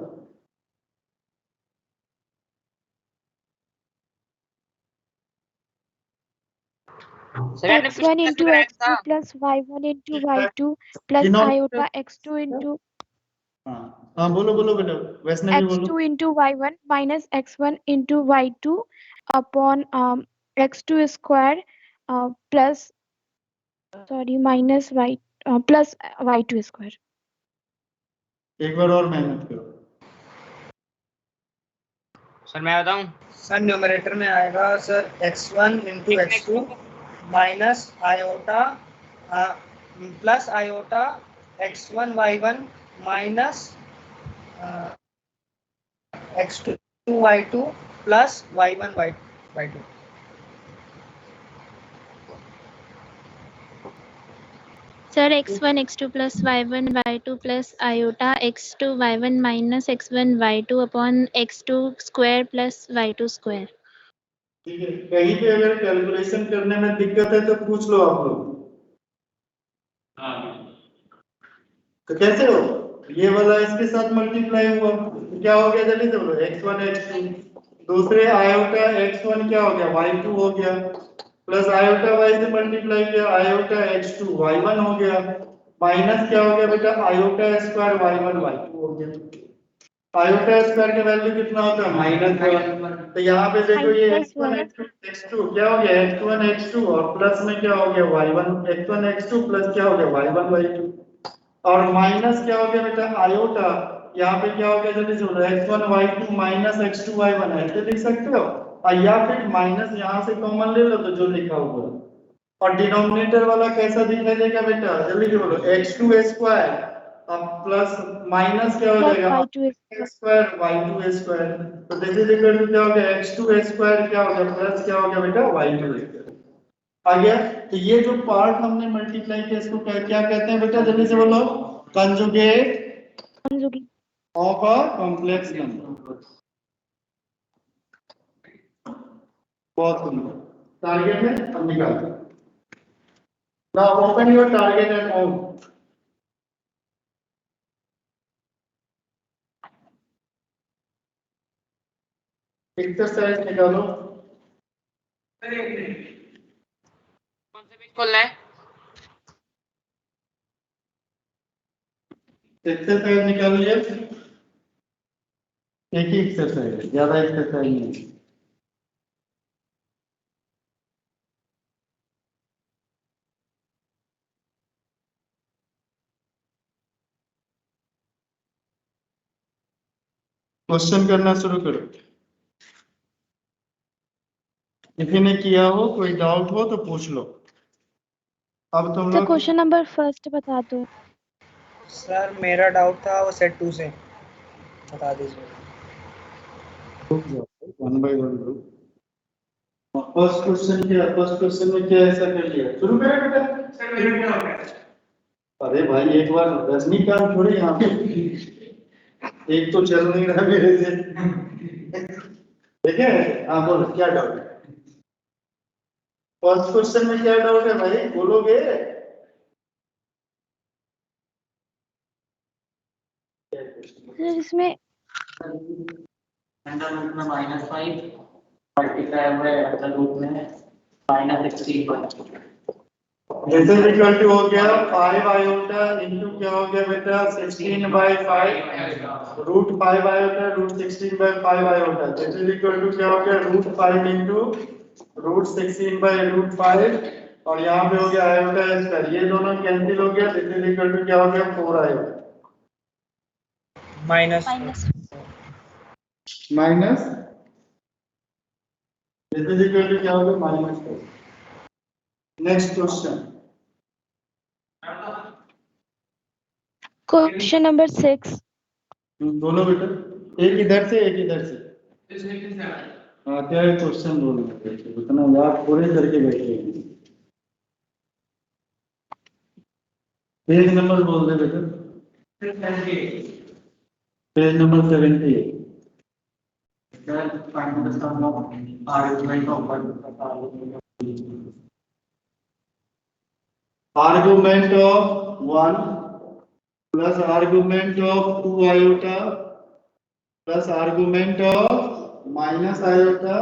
सर आपने x1 पिछले into क्लास में x2 था। plus y1 into y2 plus iota x2 into हाँ बोलो बोलो बेटा, वैष्णवी बोलो। x2 into y1 minus x1 into y2 upon x2 square plus minus y plus y2 square. एक बार और मेहनत करो। सर मैं बताऊं, सर न्यूमरेटर में आएगा sir x1 into x2 minus iota plus iota x1 y1 minus x2 y2 plus y1 y2। Sir, x1 x2 plus y1 y2 plus iota x2 y1 minus x1 y2 upon x2 square plus y2 square. ठीक है, कहीं पे अगर calculation करने में दिक्कत है तो पूछ लो आप लोग। तो कैसे हो, ये वाला इसके साथ मल्टीप्लाई हुआ तो क्या हो गया, जल्दी से बोलो, x1 x2, दूसरे आयोटा x1 क्या हो गया, y2 हो गया, प्लस आयोटा y से मल्टीप्लाई किया, आयोटा x2 y1 हो गया, माइनस क्या हो गया बेटा, आयोटा स्क्वायर y1 y2 हो गया। आयोटा स्क्वायर का वैल्यू कितना होता है, -1। तो यहाँ पे देखो ये x1 x2 क्या हो गया, x1 x2 और प्लस में क्या हो गया y1, x1 x2 प्लस क्या हो गया y1 y2, और माइनस क्या हो गया बेटा आयोटा, यहाँ पे क्या हो गया, जल्दी से बोलो, x1 y2 minus x2 y1 ऐसे लिख सकते हो, और या फिर माइनस यहाँ से कॉमन ले लो तो जो लिखा हुआ है। और डिनोमिनेटर वाला कैसा दिखाई देगा बेटा, जल्दी से बोलो, x2 स्क्वायर अब प्लस माइनस क्या हो जाएगा, स्क्वायर y2 स्क्वायर। तो जैसे लिखकर क्या हो गया, x2 स्क्वायर क्या हो गया, प्लस क्या हो गया बेटा y2 स्क्वायर आ गया। तो ये जो पार्ट हमने मल्टीप्लाई किया इसको क्या कहते हैं बेटा, जल्दी से बोलो, conjugate of a complex number. बहुत सुंदर, टारगेट है, अब निकालते हैं। Now open your target at home. Exercise निकालो। कौन सा पेज खोलना है? एक्सरसाइज निकालिए, एक ही एक्सरसाइज है, ज्यादा एक्सरसाइज नहीं है। क्वेश्चन करना शुरू करो, किसी ने किया हो, कोई डाउट हो तो पूछ लो। अब तुम लोग क्वेश्चन नंबर फर्स्ट बता दो। सर मेरा डाउट था वो सेट 2 से, बता दीजिए। One by one low. First question में क्या ऐसा कर लिया, शुरू करें बेटा। अरे भाई एक बार रजनीकांत थोड़ी यहाँ पे, एक तो चल नहीं रहा मेरे से, ठीक है। हाँ बोलो क्या डाउट है, फर्स्ट क्वेश्चन में क्या डाउट है भाई, बोलोगे। सर इसमें अंडर रूट में -5 मल्टीप्लाई हुआ है अंडर रूट में -16 दिस इज इक्वल टू हो गया 5 आयोटा इनटू क्या हो गया बेटा 16/5 root 5 iota root 16/5 iota this is equal to क्या हो गया रूट 5 इनटू रूट 16/√5 और यहाँ पे हो गया आयोटा स्क्वायर, ये दोनों कैंसिल हो गया, दिस इज इक्वल टू क्या हो गया 4 iota minus minus this is equal to क्या हो गया -4। नेक्स्ट क्वेश्चन क्वेश्चन नंबर 6 दोनों बेटा एक इधर से एक इधर से। हाँ क्या है क्वेश्चन बोलो उतना याद पूरे करके बैठे हैं। पेज नंबर बोल दे बेटा page number 78 argument of 1 plus argument of 2 iota plus argument of minus iota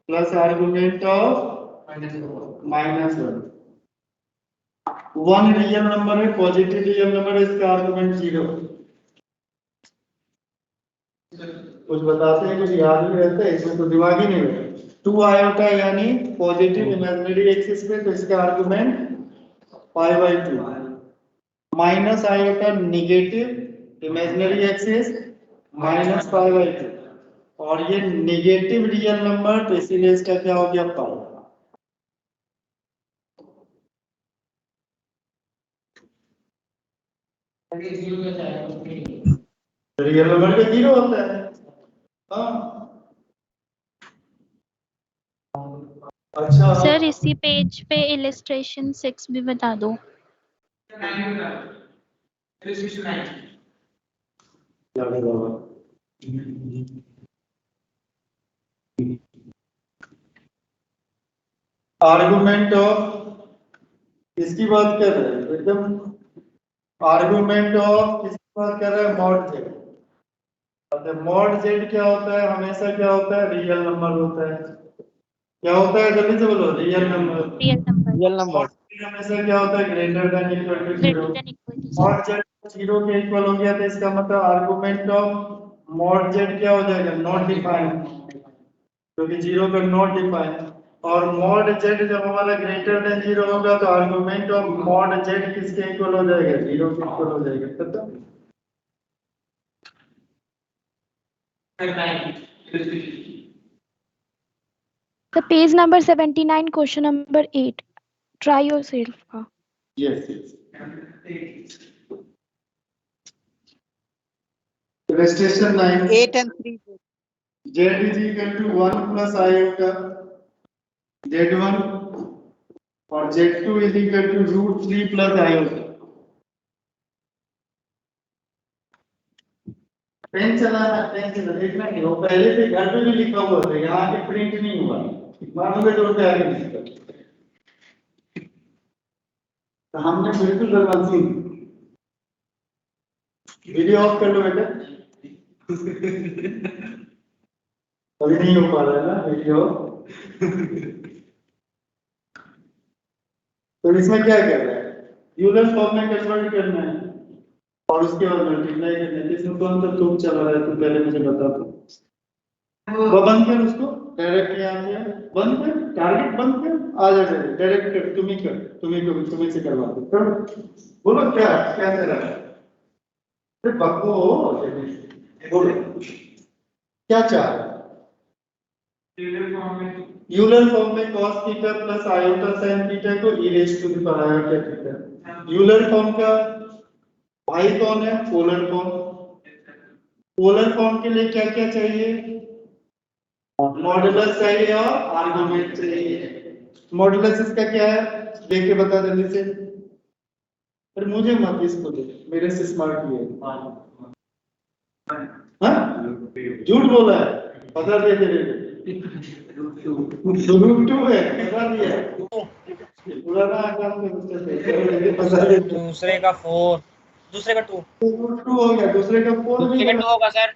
plus argument of -1 1 real number है, पॉजिटिव रियल नंबर है, इसका आर्गुमेंट 0। कुछ बताते हैं कुछ याद नहीं रहता है, इसमें तो दिमाग ही नहीं रहता। 2 आयोटा यानी पॉजिटिव इमेजिनरी एक्सिस पे, तो इसका argument π/2 minus iota negative imaginary axis minus π/2 और ये निगेटिव रियल नंबर, तो इसीलिए इसका क्या हो गया पाई। रियल नंबर का 0 होता है। हाँ अच्छा सर इसी पेज पे इलिस्ट्रेशन 6 भी बता दो। आर्गुमेंट ऑफ इसकी बात कर रहे हैं एकदम, आर्गुमेंट ऑफ किसकी बात कर रहे हैं मॉड जेड। मॉड जेड क्या होता है, हमेशा क्या होता है रियल नंबर होता है। क्या होता है जल्दी से बोलो, रियल नंबर। रियल नंबर हमेशा क्या होता है greater than equal to 0। Greater than equal to mod Z 0 के इक्वल हो गया, तो इसका मतलब आर्गुमेंट ऑफ मॉड जेड क्या हो जाएगा नॉट डिफाइंड, क्योंकि 0 का नॉट डिफाइंड। और मॉड जेड जब हमारा ग्रेटर देन 0 होगा, तो आर्गुमेंट ऑफ मॉड जेड किसके इक्वल हो जाएगा 0 के इक्वल हो जाएगा। पता The page number 79 question number 8 try yourself। yes yes illustration 9 8 and 3 z is equal to 1 plus iota z1 और z2 is equal to root 3 plus iota। Pen चलाना देखना नहीं, वो पहले से घर पे भी लिखा हुआ था, यहाँ पे प्रिंट नहीं हुआ, मानोगे तो क्या आगे नहीं कर। तो हमने बिल्कुल रखा सी वीडियो ऑफ कर लो बेटा अभी नहीं हो पा रहा है ना वीडियो। तो इसमें क्या कर रहा है, यूलर फॉर्म में कन्वर्ट करना है और उसके बाद मल्टीप्लाई करना है। इसमें कौन सा तुम चल रहा है, तो पहले मुझे बता दो। वो बंद कर उसको, डायरेक्ट यहाँ पे बंद कर, टारगेट बंद कर, आ जा डायरेक्ट कर, तुम ही कर, तुम्ही से करवा दो। बोलो क्या क्या चल रहा है, अरे बको बोलो क्या चाह रहा है। यूलर फॉर्म में cos theta plus iota sin theta को e raise to the power iota theta. Euler form का भाई कौन है, पोलर फॉर्म। पोलर फॉर्म के लिए क्या क्या चाहिए, मॉडुलस चाहिए और आर्गुमेंट चाहिए। मॉडुलस इसका क्या है देख के बता जल्दी से, पर मुझे मत इसको दे, मेरे से स्मार्ट ही है। हाँ झूठ बोला है, बता दे तेरे रूट 2 है, बता दिया पुराना आकार में बता दे दूसरे का 4 दूसरे का 2 2 हो गया, दूसरे का 4 भी सेकंड होगा सर।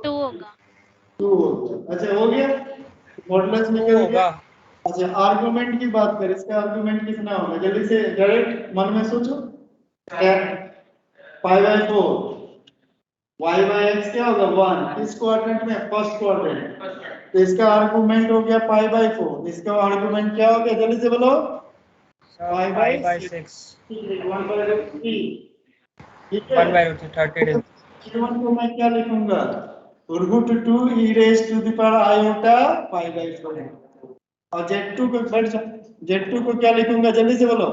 2 होगा। 2 हो गया। अच्छा हो गया, मॉडुलस 2 निकल होगा। गया। अच्छा आर्गुमेंट की बात करें, इसका आर्गुमेंट कितना होगा, जल्दी से डायरेक्ट मन में सोचो। Pi by 4 y by x क्या होगा 1, किस क्वाड्रेंट में, फर्स्ट क्वाड्रेंट, तो इसका आर्गुमेंट हो गया पाई बाय 4, इसका आर्गुमेंट क्या हो गया जल्दी से बोलो, sir pi by 6 1 by root 3, ठीक 1 है। बाय रूट 30 q1 को मैं क्या लिखूंगा, root 2 e raise to the power iota pi by 4, और z2 को बैठ जा, z2 को क्या लिखूंगा जल्दी से बोलो,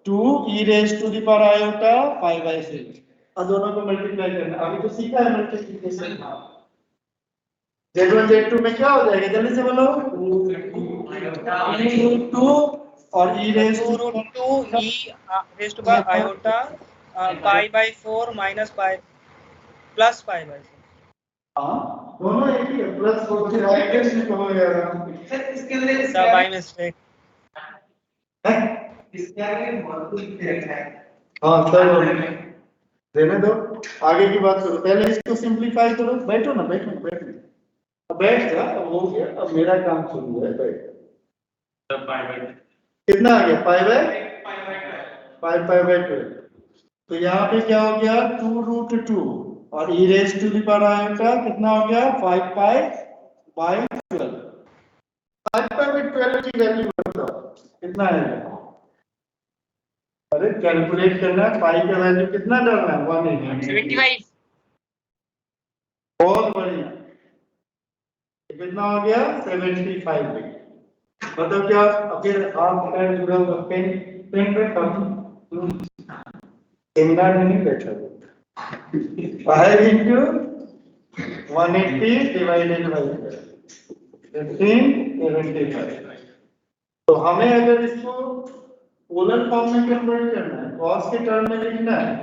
2 e raise to the power iota pi by 6, और दोनों को मल्टीप्लाई करना, अभी तो सीखा है मल्टीप्लिकेशन। z1 z2 में क्या हो जाएगा जल्दी से बोलो, 2 और e raise to root 2 e raise to power iota pi by 4 minus pi plus pi by 6। हाँ दोनों एक ही है, प्लस 4 से राइट में कहो यार सर इसके अंदर सर बाय मिस्टेक। इसके आगे मॉड्यूल लिखा है। हाँ सर देने दो, आगे की बात करो, पहले इसको सिंपलीफाई करो, बैठो ना बैठो ना बैठो, अब बैठ जा, अब हो गया, अब मेरा काम शुरू है, बैठ। कितना आ गया पाई बाय 12, तो यहाँ पे क्या हो गया 2 रूट 2 और e raise to the power iota कितना हो गया 5 पाई बाय 12, 5 पाई बाय 12 की वैल्यू बताओ कितना आएगा, अरे कैलकुलेट करना है, पाई का वैल्यू कितना डालना है 180, 75। बहुत बढ़िया, कितना हो गया 75, बताओ क्या, फिर आप पैर जुड़ा हुआ पेन पेन पे कम सेमिनार में नहीं बैठा, 5 into 180 डिवाइडेड बाय 1575, तो हमें अगर इसको पोलर फॉर्म में कन्वर्ट करना है, cos के टर्म में लिखना है,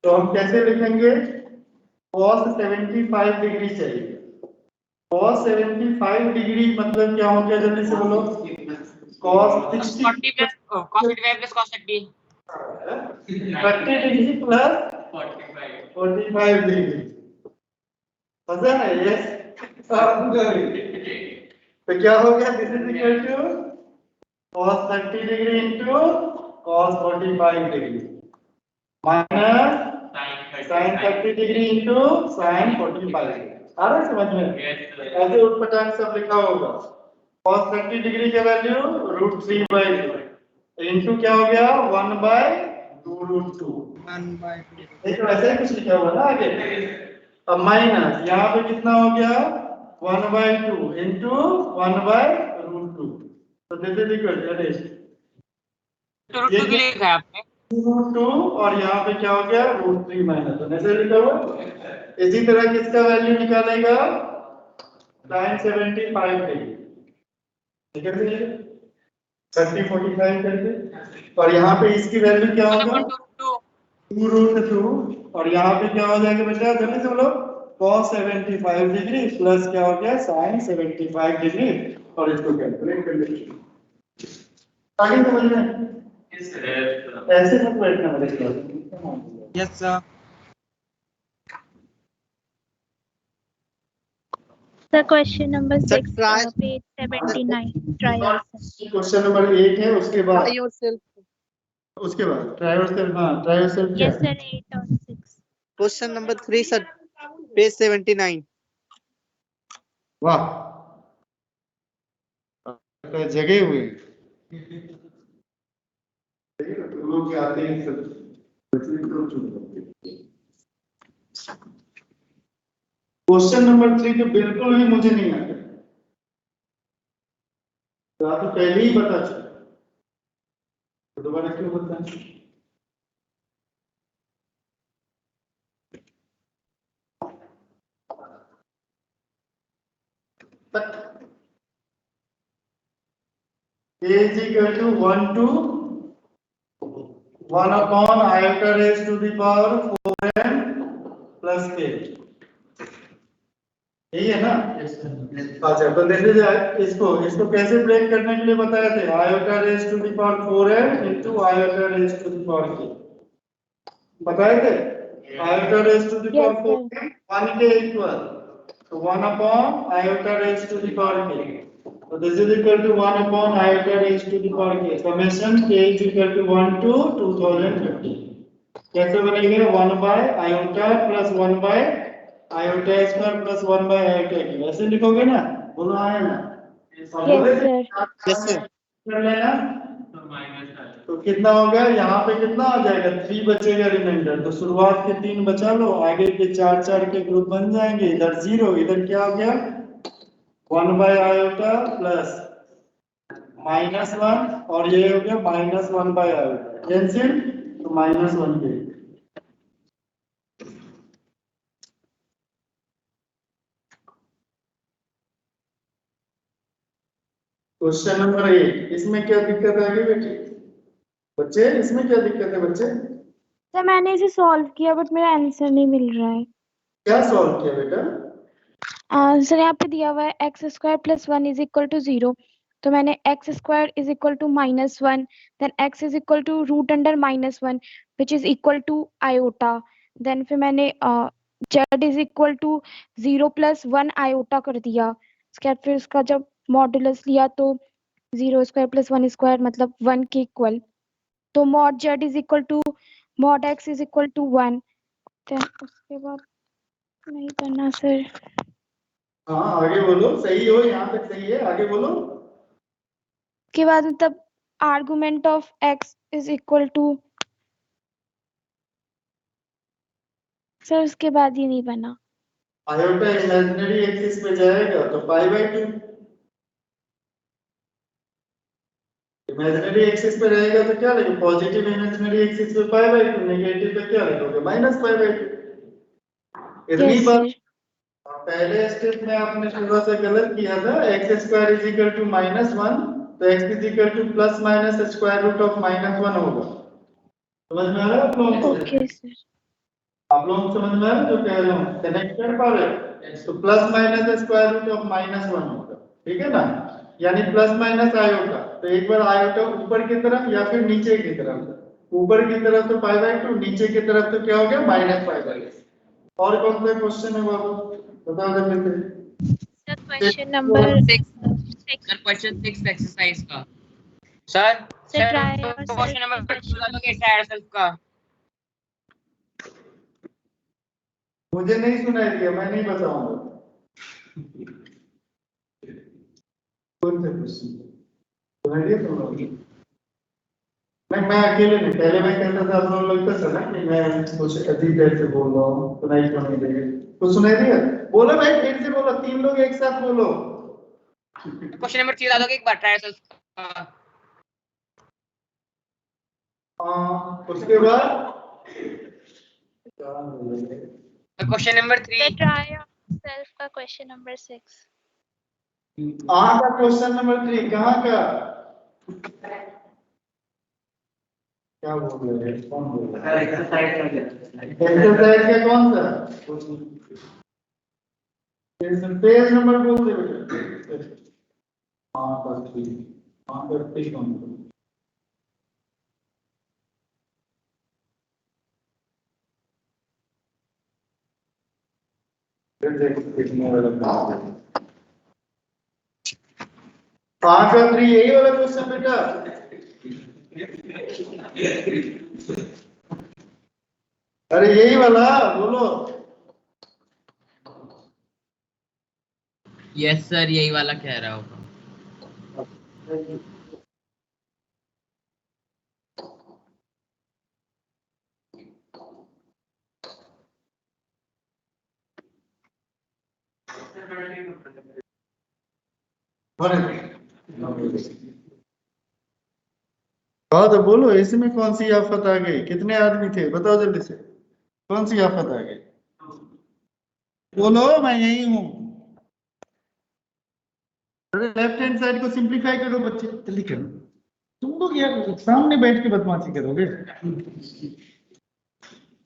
तो हम कैसे लिखेंगे, cos 75 डिग्री चाहिए, cos 75 डिग्री मतलब क्या हो गया जल्दी से बोलो, cos 60 40 plus cos 55 plus cos 30 30 degree plus 45 degree, समझा है, यस। तो क्या हो गया, this is equal to cos 30 degree into cos 45 degree minus sin 30 degree into sin 45 degree, आ रहा है समझ में, ऐसे उठपटांग सब लिखा होगा, cos 30 डिग्री का वैल्यू √3/2 इनटू क्या हो गया 1/2 √2, 1/2 देखो ऐसे ही कुछ लिखा हुआ ना आगे, अब माइनस यहाँ पे कितना हो गया 1/2 इनटू 1/√2, तो दिस इज इक्वल तो √2 क्यों लिखा है आपने? √2 और यहाँ पे क्या हो गया √3 माइनस, तो ऐसे लिखा हुआ, इसी तरह किसका वैल्यू निकालेगा sin 75 डिग्री, ठीक है भैया 30 45 करके, और यहाँ पे इसकी वैल्यू क्या होगा 2√2 और यहाँ पे क्या हो जाएगा बेटा जल्दी से बोलो, cos 75 डिग्री प्लस क्या हो गया sin 75 डिग्री, और इसको कैलकुलेट कर लीजिए, आगे समझ में, ऐसे मत बैठना मेरे class. Yes sir. The question number Sir, 6, try- page 79. Try yourself. Question number 1 है, उसके बाद Try yourself. ट्राई योरसेल्फ, हाँ ट्राई योरसेल्फ क्या Yes, है? sir. 8 or 6. Question number 3, sir. Page 79. वाह तो जगह हुए लोग आते हैं क्वेश्चन नंबर 3 तो बिल्कुल भी मुझे नहीं आता, तो आप तो पहले ही बता चुके, तो दोबारा क्यों बताएं, A is equal to 1 to 1 upon iota raised to the power 4n plus k, यही है ना? अच्छा तो देखिए इसको कैसे ब्रेक करने के लिए बताए थे, iota raised to the power 4n into iota raised to the power k, बताए थे iota raised to the Yes, power 4 1 के इक्वल, तो 1 upon iota raised to the power k, so this is equal to 1 upon iota raised to the power k, summation k is equal to 1 to 2050. कैसे बनेगा 1 by iota plus 1 by iota square plus 1 by iota k, ऐसे लिखोगे ना, बोलो आया ना, yes, sir. Yes, sir. कर लेना, तो कितना हो गया यहाँ पे कितना आ जाएगा 3 बचेगा रिमाइंडर, तो शुरुआत के 3 बचा लो, आगे के 4 के ग्रुप बन जाएंगे, इधर 0, इधर क्या हो गया 1 by iota प्लस -1 और ये हो गया -1 by iota कैंसिल, तो -1 के क्वेश्चन नंबर 8, इसमें क्या दिक्कत आ गई बेटी बच्चे, इसमें क्या दिक्कत है बच्चे, सर मैंने इसे सॉल्व किया बट मेरा आंसर नहीं मिल रहा है। क्या सॉल्व किया बेटा, सर यहाँ पे दिया हुआ है x² + 1 इज इक्वल टू 0, तो मैंने x² is equal to -1, then x is equal to √(-1) which is equal to iota, then फिर मैंने z is equal to 0 + 1 iota कर दिया, उसके बाद फिर उसका जब मॉडुलस लिया तो 0² + 1² मतलब 1 के इक्वल, तो mod z is equal to mod x is equal to 1, then उसके बाद नहीं करना सर। हाँ आगे बोलो, सही हो यहाँ तक सही है, आगे बोलो, के बाद मतलब argument of x is equal to, sir उसके बाद ये नहीं बना। आयोटा इमेजिनरी एक्सिस पे जाएगा तो π/2, इमेजिनरी एक्सिस पे रहेगा तो क्या लिखोगे, पॉजिटिव इमेजिनरी एक्सिस पे π/2, नेगेटिव पे क्या लिखोगे -π/2। इतनी Yes, बात, sir. पहले स्टेप में आपने थोड़ा सा गलत किया था, x² इज इक्वल टू -1, तो x is equal to plus minus square root of -1 होगा, समझ में आ रहा है आप लोगों को, Okay, sir. आप लोगों को समझ में आ रहा है जो कह रहा हूँ, कनेक्ट कर पा रहे हो, तो plus minus square root of -1 होगा, ठीक है ना, यानी प्लस माइनस आयोटा, तो एक बार आयोटा ऊपर की तरफ या फिर नीचे की तरफ, ऊपर की तरफ तो π/2, नीचे की तरफ तो क्या हो गया -π/2। और कौन सा क्वेश्चन है बाबू, बताओ जल्दी से। Sir, question number 6 6. Sir question 6 exercise का sir Sir, try yourself question number the 2 question. दोगे ट्राई योरसेल्फ का, मुझे नहीं सुनाई दिया, मैं नहीं बताऊंगा कौन सा क्वेश्चन सुनाई दिया तुम लोग, मैं अकेले नहीं, पहले मैं कहता था आप लोग लगता था ना कि मैं कुछ अजीब टाइप से बोल रहा हूँ, सुनाई क्यों नहीं देगी, कुछ सुनाई दिया, बोलो भाई फिर से बोलो, 3 लोग एक साथ बोलो। क्वेश्चन नंबर 3 बता दोगे एक बार ट्राई योरसेल्फ का, उसके बाद question number 3 Sir, try yourself का question number 6. का क्वेश्चन नंबर 3 कहाँ का, क्या बोल रहे हैं, कौन बोल रहा है, एक्सरसाइज का कौन सा, पेज नंबर बोल दे बेटा, बस ठीक, कौन का 3 यही वाला क्वेश्चन बेटा, अरे यही वाला बोलो, यस सर यही वाला कह रहा होगा। तो बोलो इसमें कौन सी आफत आ गई, कितने आदमी थे बताओ जल्दी से, कौन सी आफत आ गई, बोलो मैं यही हूँ। अरे लेफ्ट हैंड साइड को सिंप्लीफाई करो बच्चे, जल्दी करो, तुम लोग यार सामने बैठ के बदमाशी करोगे,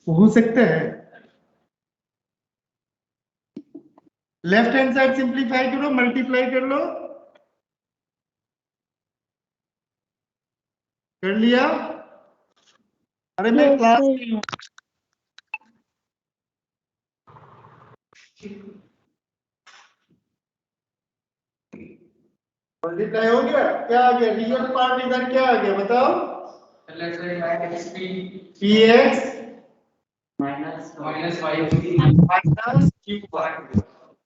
हो सकता है, लेफ्ट हैंड साइड सिंप्लीफाई करो, मल्टीप्लाई कर लो, कर लिया, अरे मैं Yes, क्लास sir. में हूँ, मल्टीप्लाई हो गया, क्या आ गया रियल पार्ट इधर, क्या आ गया बताओ, px माइनस माइनस q,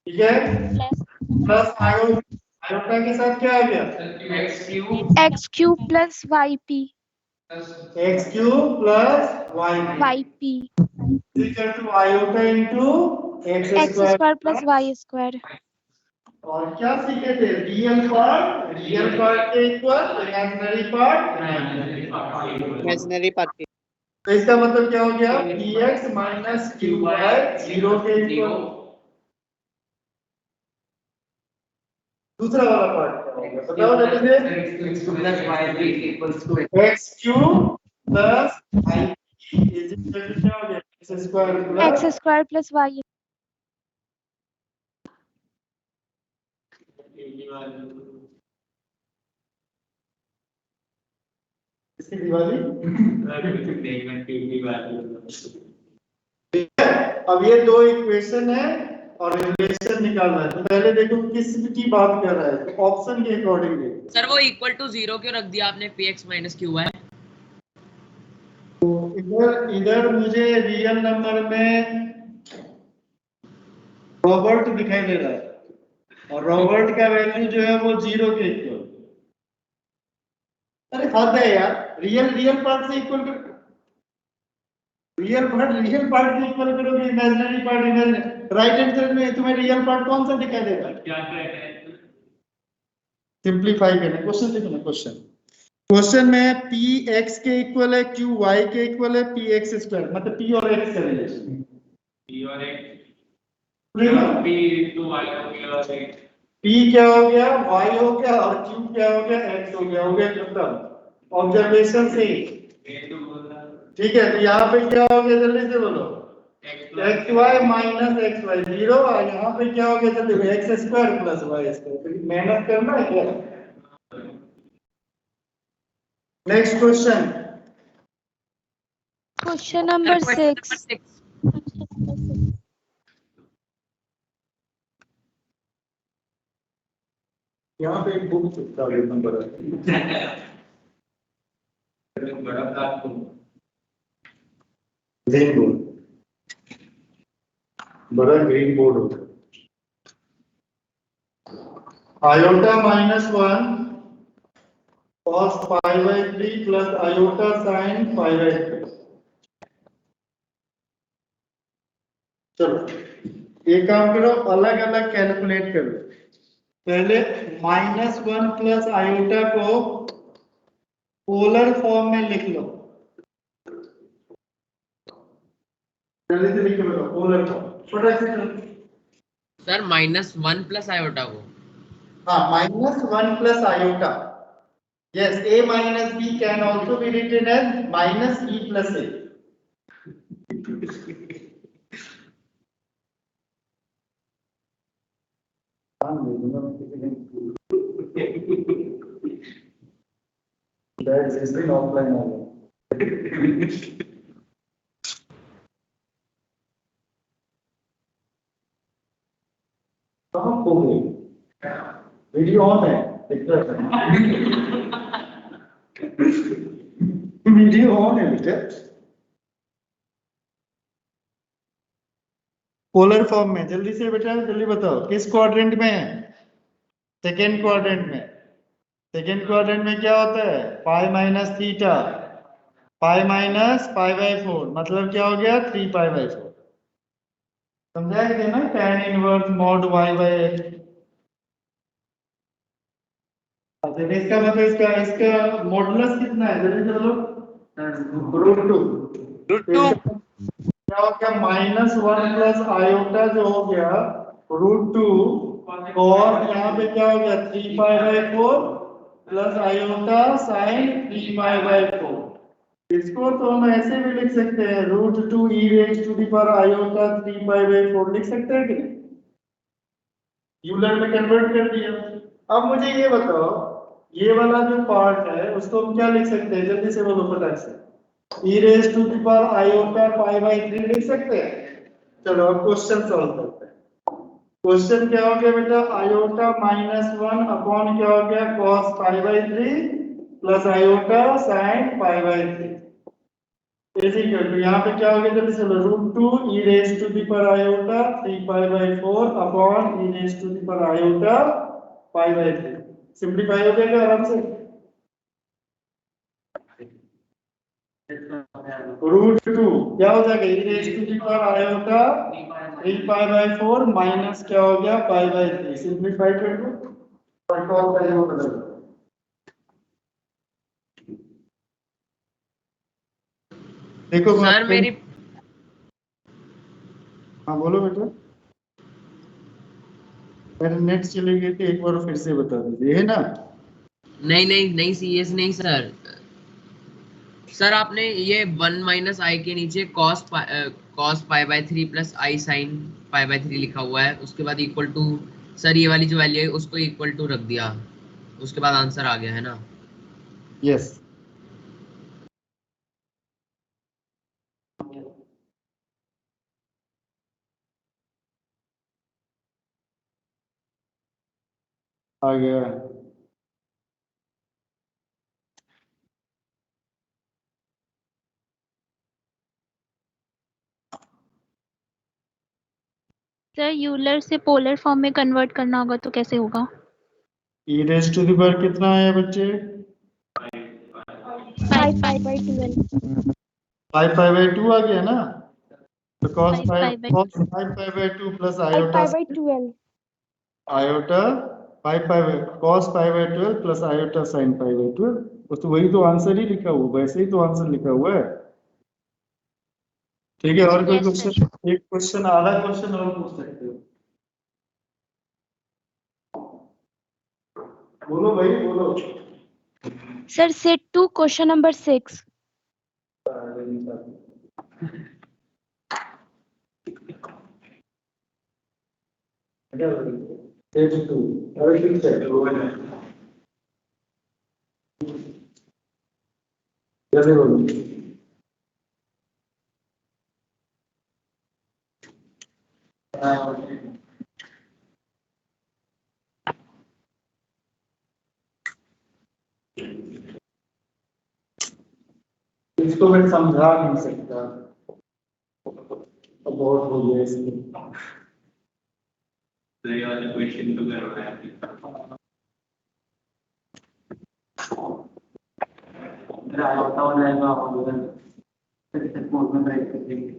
ठीक है, प्लस आयोटा के साथ क्या आ गया, x cube plus yp x cube plus yp equal to iota into x x square plus y square और क्या सीखे थे, रियल पार्ट के equal imaginary part, imaginary part के तो इसका मतलब क्या हो गया, px माइनस क्यू बाय 0 के इक्वल। दूसरा वाला पार्ट क्या होगा बताओ जल्दी से, plus y equals to x cube plus y is equal to क्या हो गया, x स्क्वायर plus y इसकी दिवाली। अब ये दो इक्वेशन है और रिलेशन निकालना है, तो पहले देखो किस की बात कर रहा है, तो ऑप्शन के अकॉर्डिंग देखो। सर वो इक्वल टू 0 क्यों रख दिया आपने, px माइनस क्यू है? तो इधर मुझे रियल नंबर में रॉबर्ट दिखाई दे रहा है और रॉबर्ट का वैल्यू जो है वो 0 के इक्वल। अरे हद है यार, रियल पार्ट से इक्वल कर, रियल पार्ट से इक्वल करोगे, imaginary part imaginary, right hand side में तुम्हें रियल पार्ट कौन सा दिखाई देगा, सिंपलीफाई करना, क्वेश्चन देखो ना, क्वेश्चन में p x के इक्वल है, q y के इक्वल है, p x स्क्वायर, मतलब p और x का रिलेशन, p क्या हो गया, y हो गया और q क्या हो गया, x हो गया खत्म, ऑब्जर्वेशन से, ठीक है। तो यहाँ पे क्या हो गया जल्दी से बोलो, x y minus x y 0, और यहाँ पे क्या हो गया जल्दी, x square plus y square, मेहनत करना है क्या। नेक्स्ट question number 6 यहाँ पे एक बुक चिपका देना बड़ा ग्रीन बोर्ड, बड़ा ग्रीन बोर्ड होता है, iota minus 1 cos pi by 3 plus iota sin pi by 3। चलो एक काम करो, अलग अलग कैलकुलेट करो, पहले -1 प्लस आयोटा को पोलर फॉर्म में लिख लो, जल्दी से लिख के बताओ पोलर फॉर्म, छोटा सा सर -1 प्लस आयोटा को, हाँ -1 plus iota, yes, a minus b can also be written as minus e plus a। That is been offline now। कहाँ खो गई, वीडियो ऑन है, वीडियो ऑन है बेटा, पोलर फॉर्म में जल्दी से बेटा जल्दी बताओ, किस क्वाड्रेंट में है, सेकेंड क्वाड्रेंट में, सेकेंड क्वाड्रेंट में क्या होता है, pi minus theta, pi minus pi by 4, मतलब क्या हो गया 3 पाई बाई 4, समझाएंगे ना, tan inverse mod y by x। अच्छा इसका मतलब इसका मॉडुलस कितना है, जल्दी चलो, √2 क्या हो गया, -1 प्लस आयोटा जो हो गया √2, और यहाँ पे क्या हो गया 3 pi by 4 plus iota sine 3 pi by 4। इसको तो हम ऐसे भी लिख सकते हैं, √2 e raise to the power iota 3 pi by 4 लिख सकते हैं कि नहीं, यूलर में कन्वर्ट कर दिया। अब मुझे ये बताओ, ये वाला जो पार्ट है उसको हम क्या लिख सकते हैं, जल्दी से बोलो फटाक से, e raise to the power iota pi by 3 लिख सकते हैं। चलो अब क्वेश्चन सॉल्व करते हैं। क्वेश्चन क्या हो गया बेटा, आयोटा -1 अपॉन क्या हो गया cos π/3 plus iota sin π/3 is equal to, यहाँ पे क्या हो गया जल्दी से √2 e raise to the power iota 3π/4 upon e raise to the power iota π/3। Simplify हो जाएगा आराम से। √2 क्या हो जाएगा, e raise to the power iota 3π/4 minus क्या हो गया π/3। सिंपलीफाई कर दो और कॉल का ये बदल दो। देखो सर मेरी हाँ बोलो बेटा, मेरे नेट चली गई थी, एक बार फिर से बता दीजिए, है ना। नहीं नहीं नहीं सीएस नहीं सर। सर आपने ये 1 माइनस आई के नीचे cos π/3 प्लस आई साइन π/3 लिखा हुआ है, उसके बाद इक्वल टू, सर ये वाली जो वैल्यू है उसको इक्वल टू रख दिया, उसके बाद आंसर आ गया है ना। यस आ गया। सर यूलर से पोलर फॉर्म में कन्वर्ट करना होगा तो कैसे होगा? e raise to the power कितना आया बच्चे, 5/12 5π/2 आ गया ना, तो cos 5π/2 5π/2 plus iota 5/12 iota 5π cos π/12 plus iota sin π/12, तो वही तो आंसर ही लिखा हुआ, वैसे ही तो आंसर लिखा हुआ है। ठीक है, और कोई Yes, क्वेश्चन, एक क्वेश्चन आधा क्वेश्चन और पूछ सकते हो, बोलो भाई बोलो। Sir set 2 question number 6। जल्दी बोलो। इसको मैं समझा नहीं सकता, बहुत हो गया इसमें। क्वेश्चन तो कर रहा है, मेरा आयोटा हो जाएगा और फिर कोड में ब्रेक कर देंगे।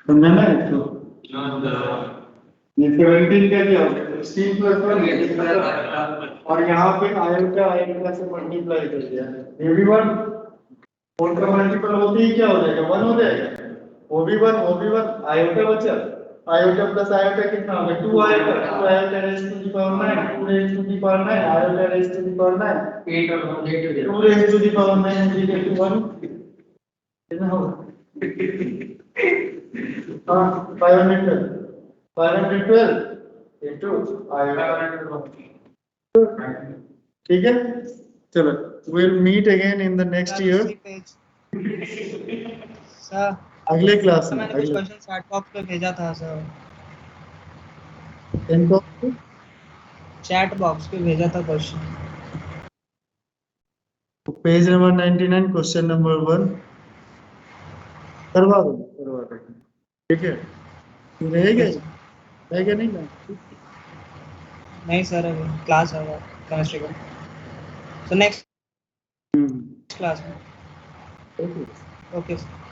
समझा ना इसको, ये 17 का क्या होगा, 16 प्लस 1 और यहाँ पे आयोटा से मल्टीप्लाई कर दिया, ये भी 1 4 का मल्टीपल होते ही क्या हो जाएगा 1 हो जाएगा, वो भी 1 आयोटा बचा, आयोटा प्लस आयोटा कितना होगा 2 iota, 2 iota raise to the power 9, 2 raise to the power 9 iota raise to the power 9 8 और 8 2 raise to the power 9 is equal to 1 कितना होगा, हाँ 512 into आयोटा, ठीक है। चलो we'll meet again in the next year, sir अगले class में। मैंने कुछ क्वेश्चन चैट बॉक्स पे भेजा था सर, इनको चैट बॉक्स पे भेजा था question. Page number 99 question number 1 करवा दो, ठीक है। रहेगा नहीं ना, नहीं सर अभी क्लास होगा केमिस्ट्री का, तो नेक्स्ट क्लास में। ओके। Okay sir.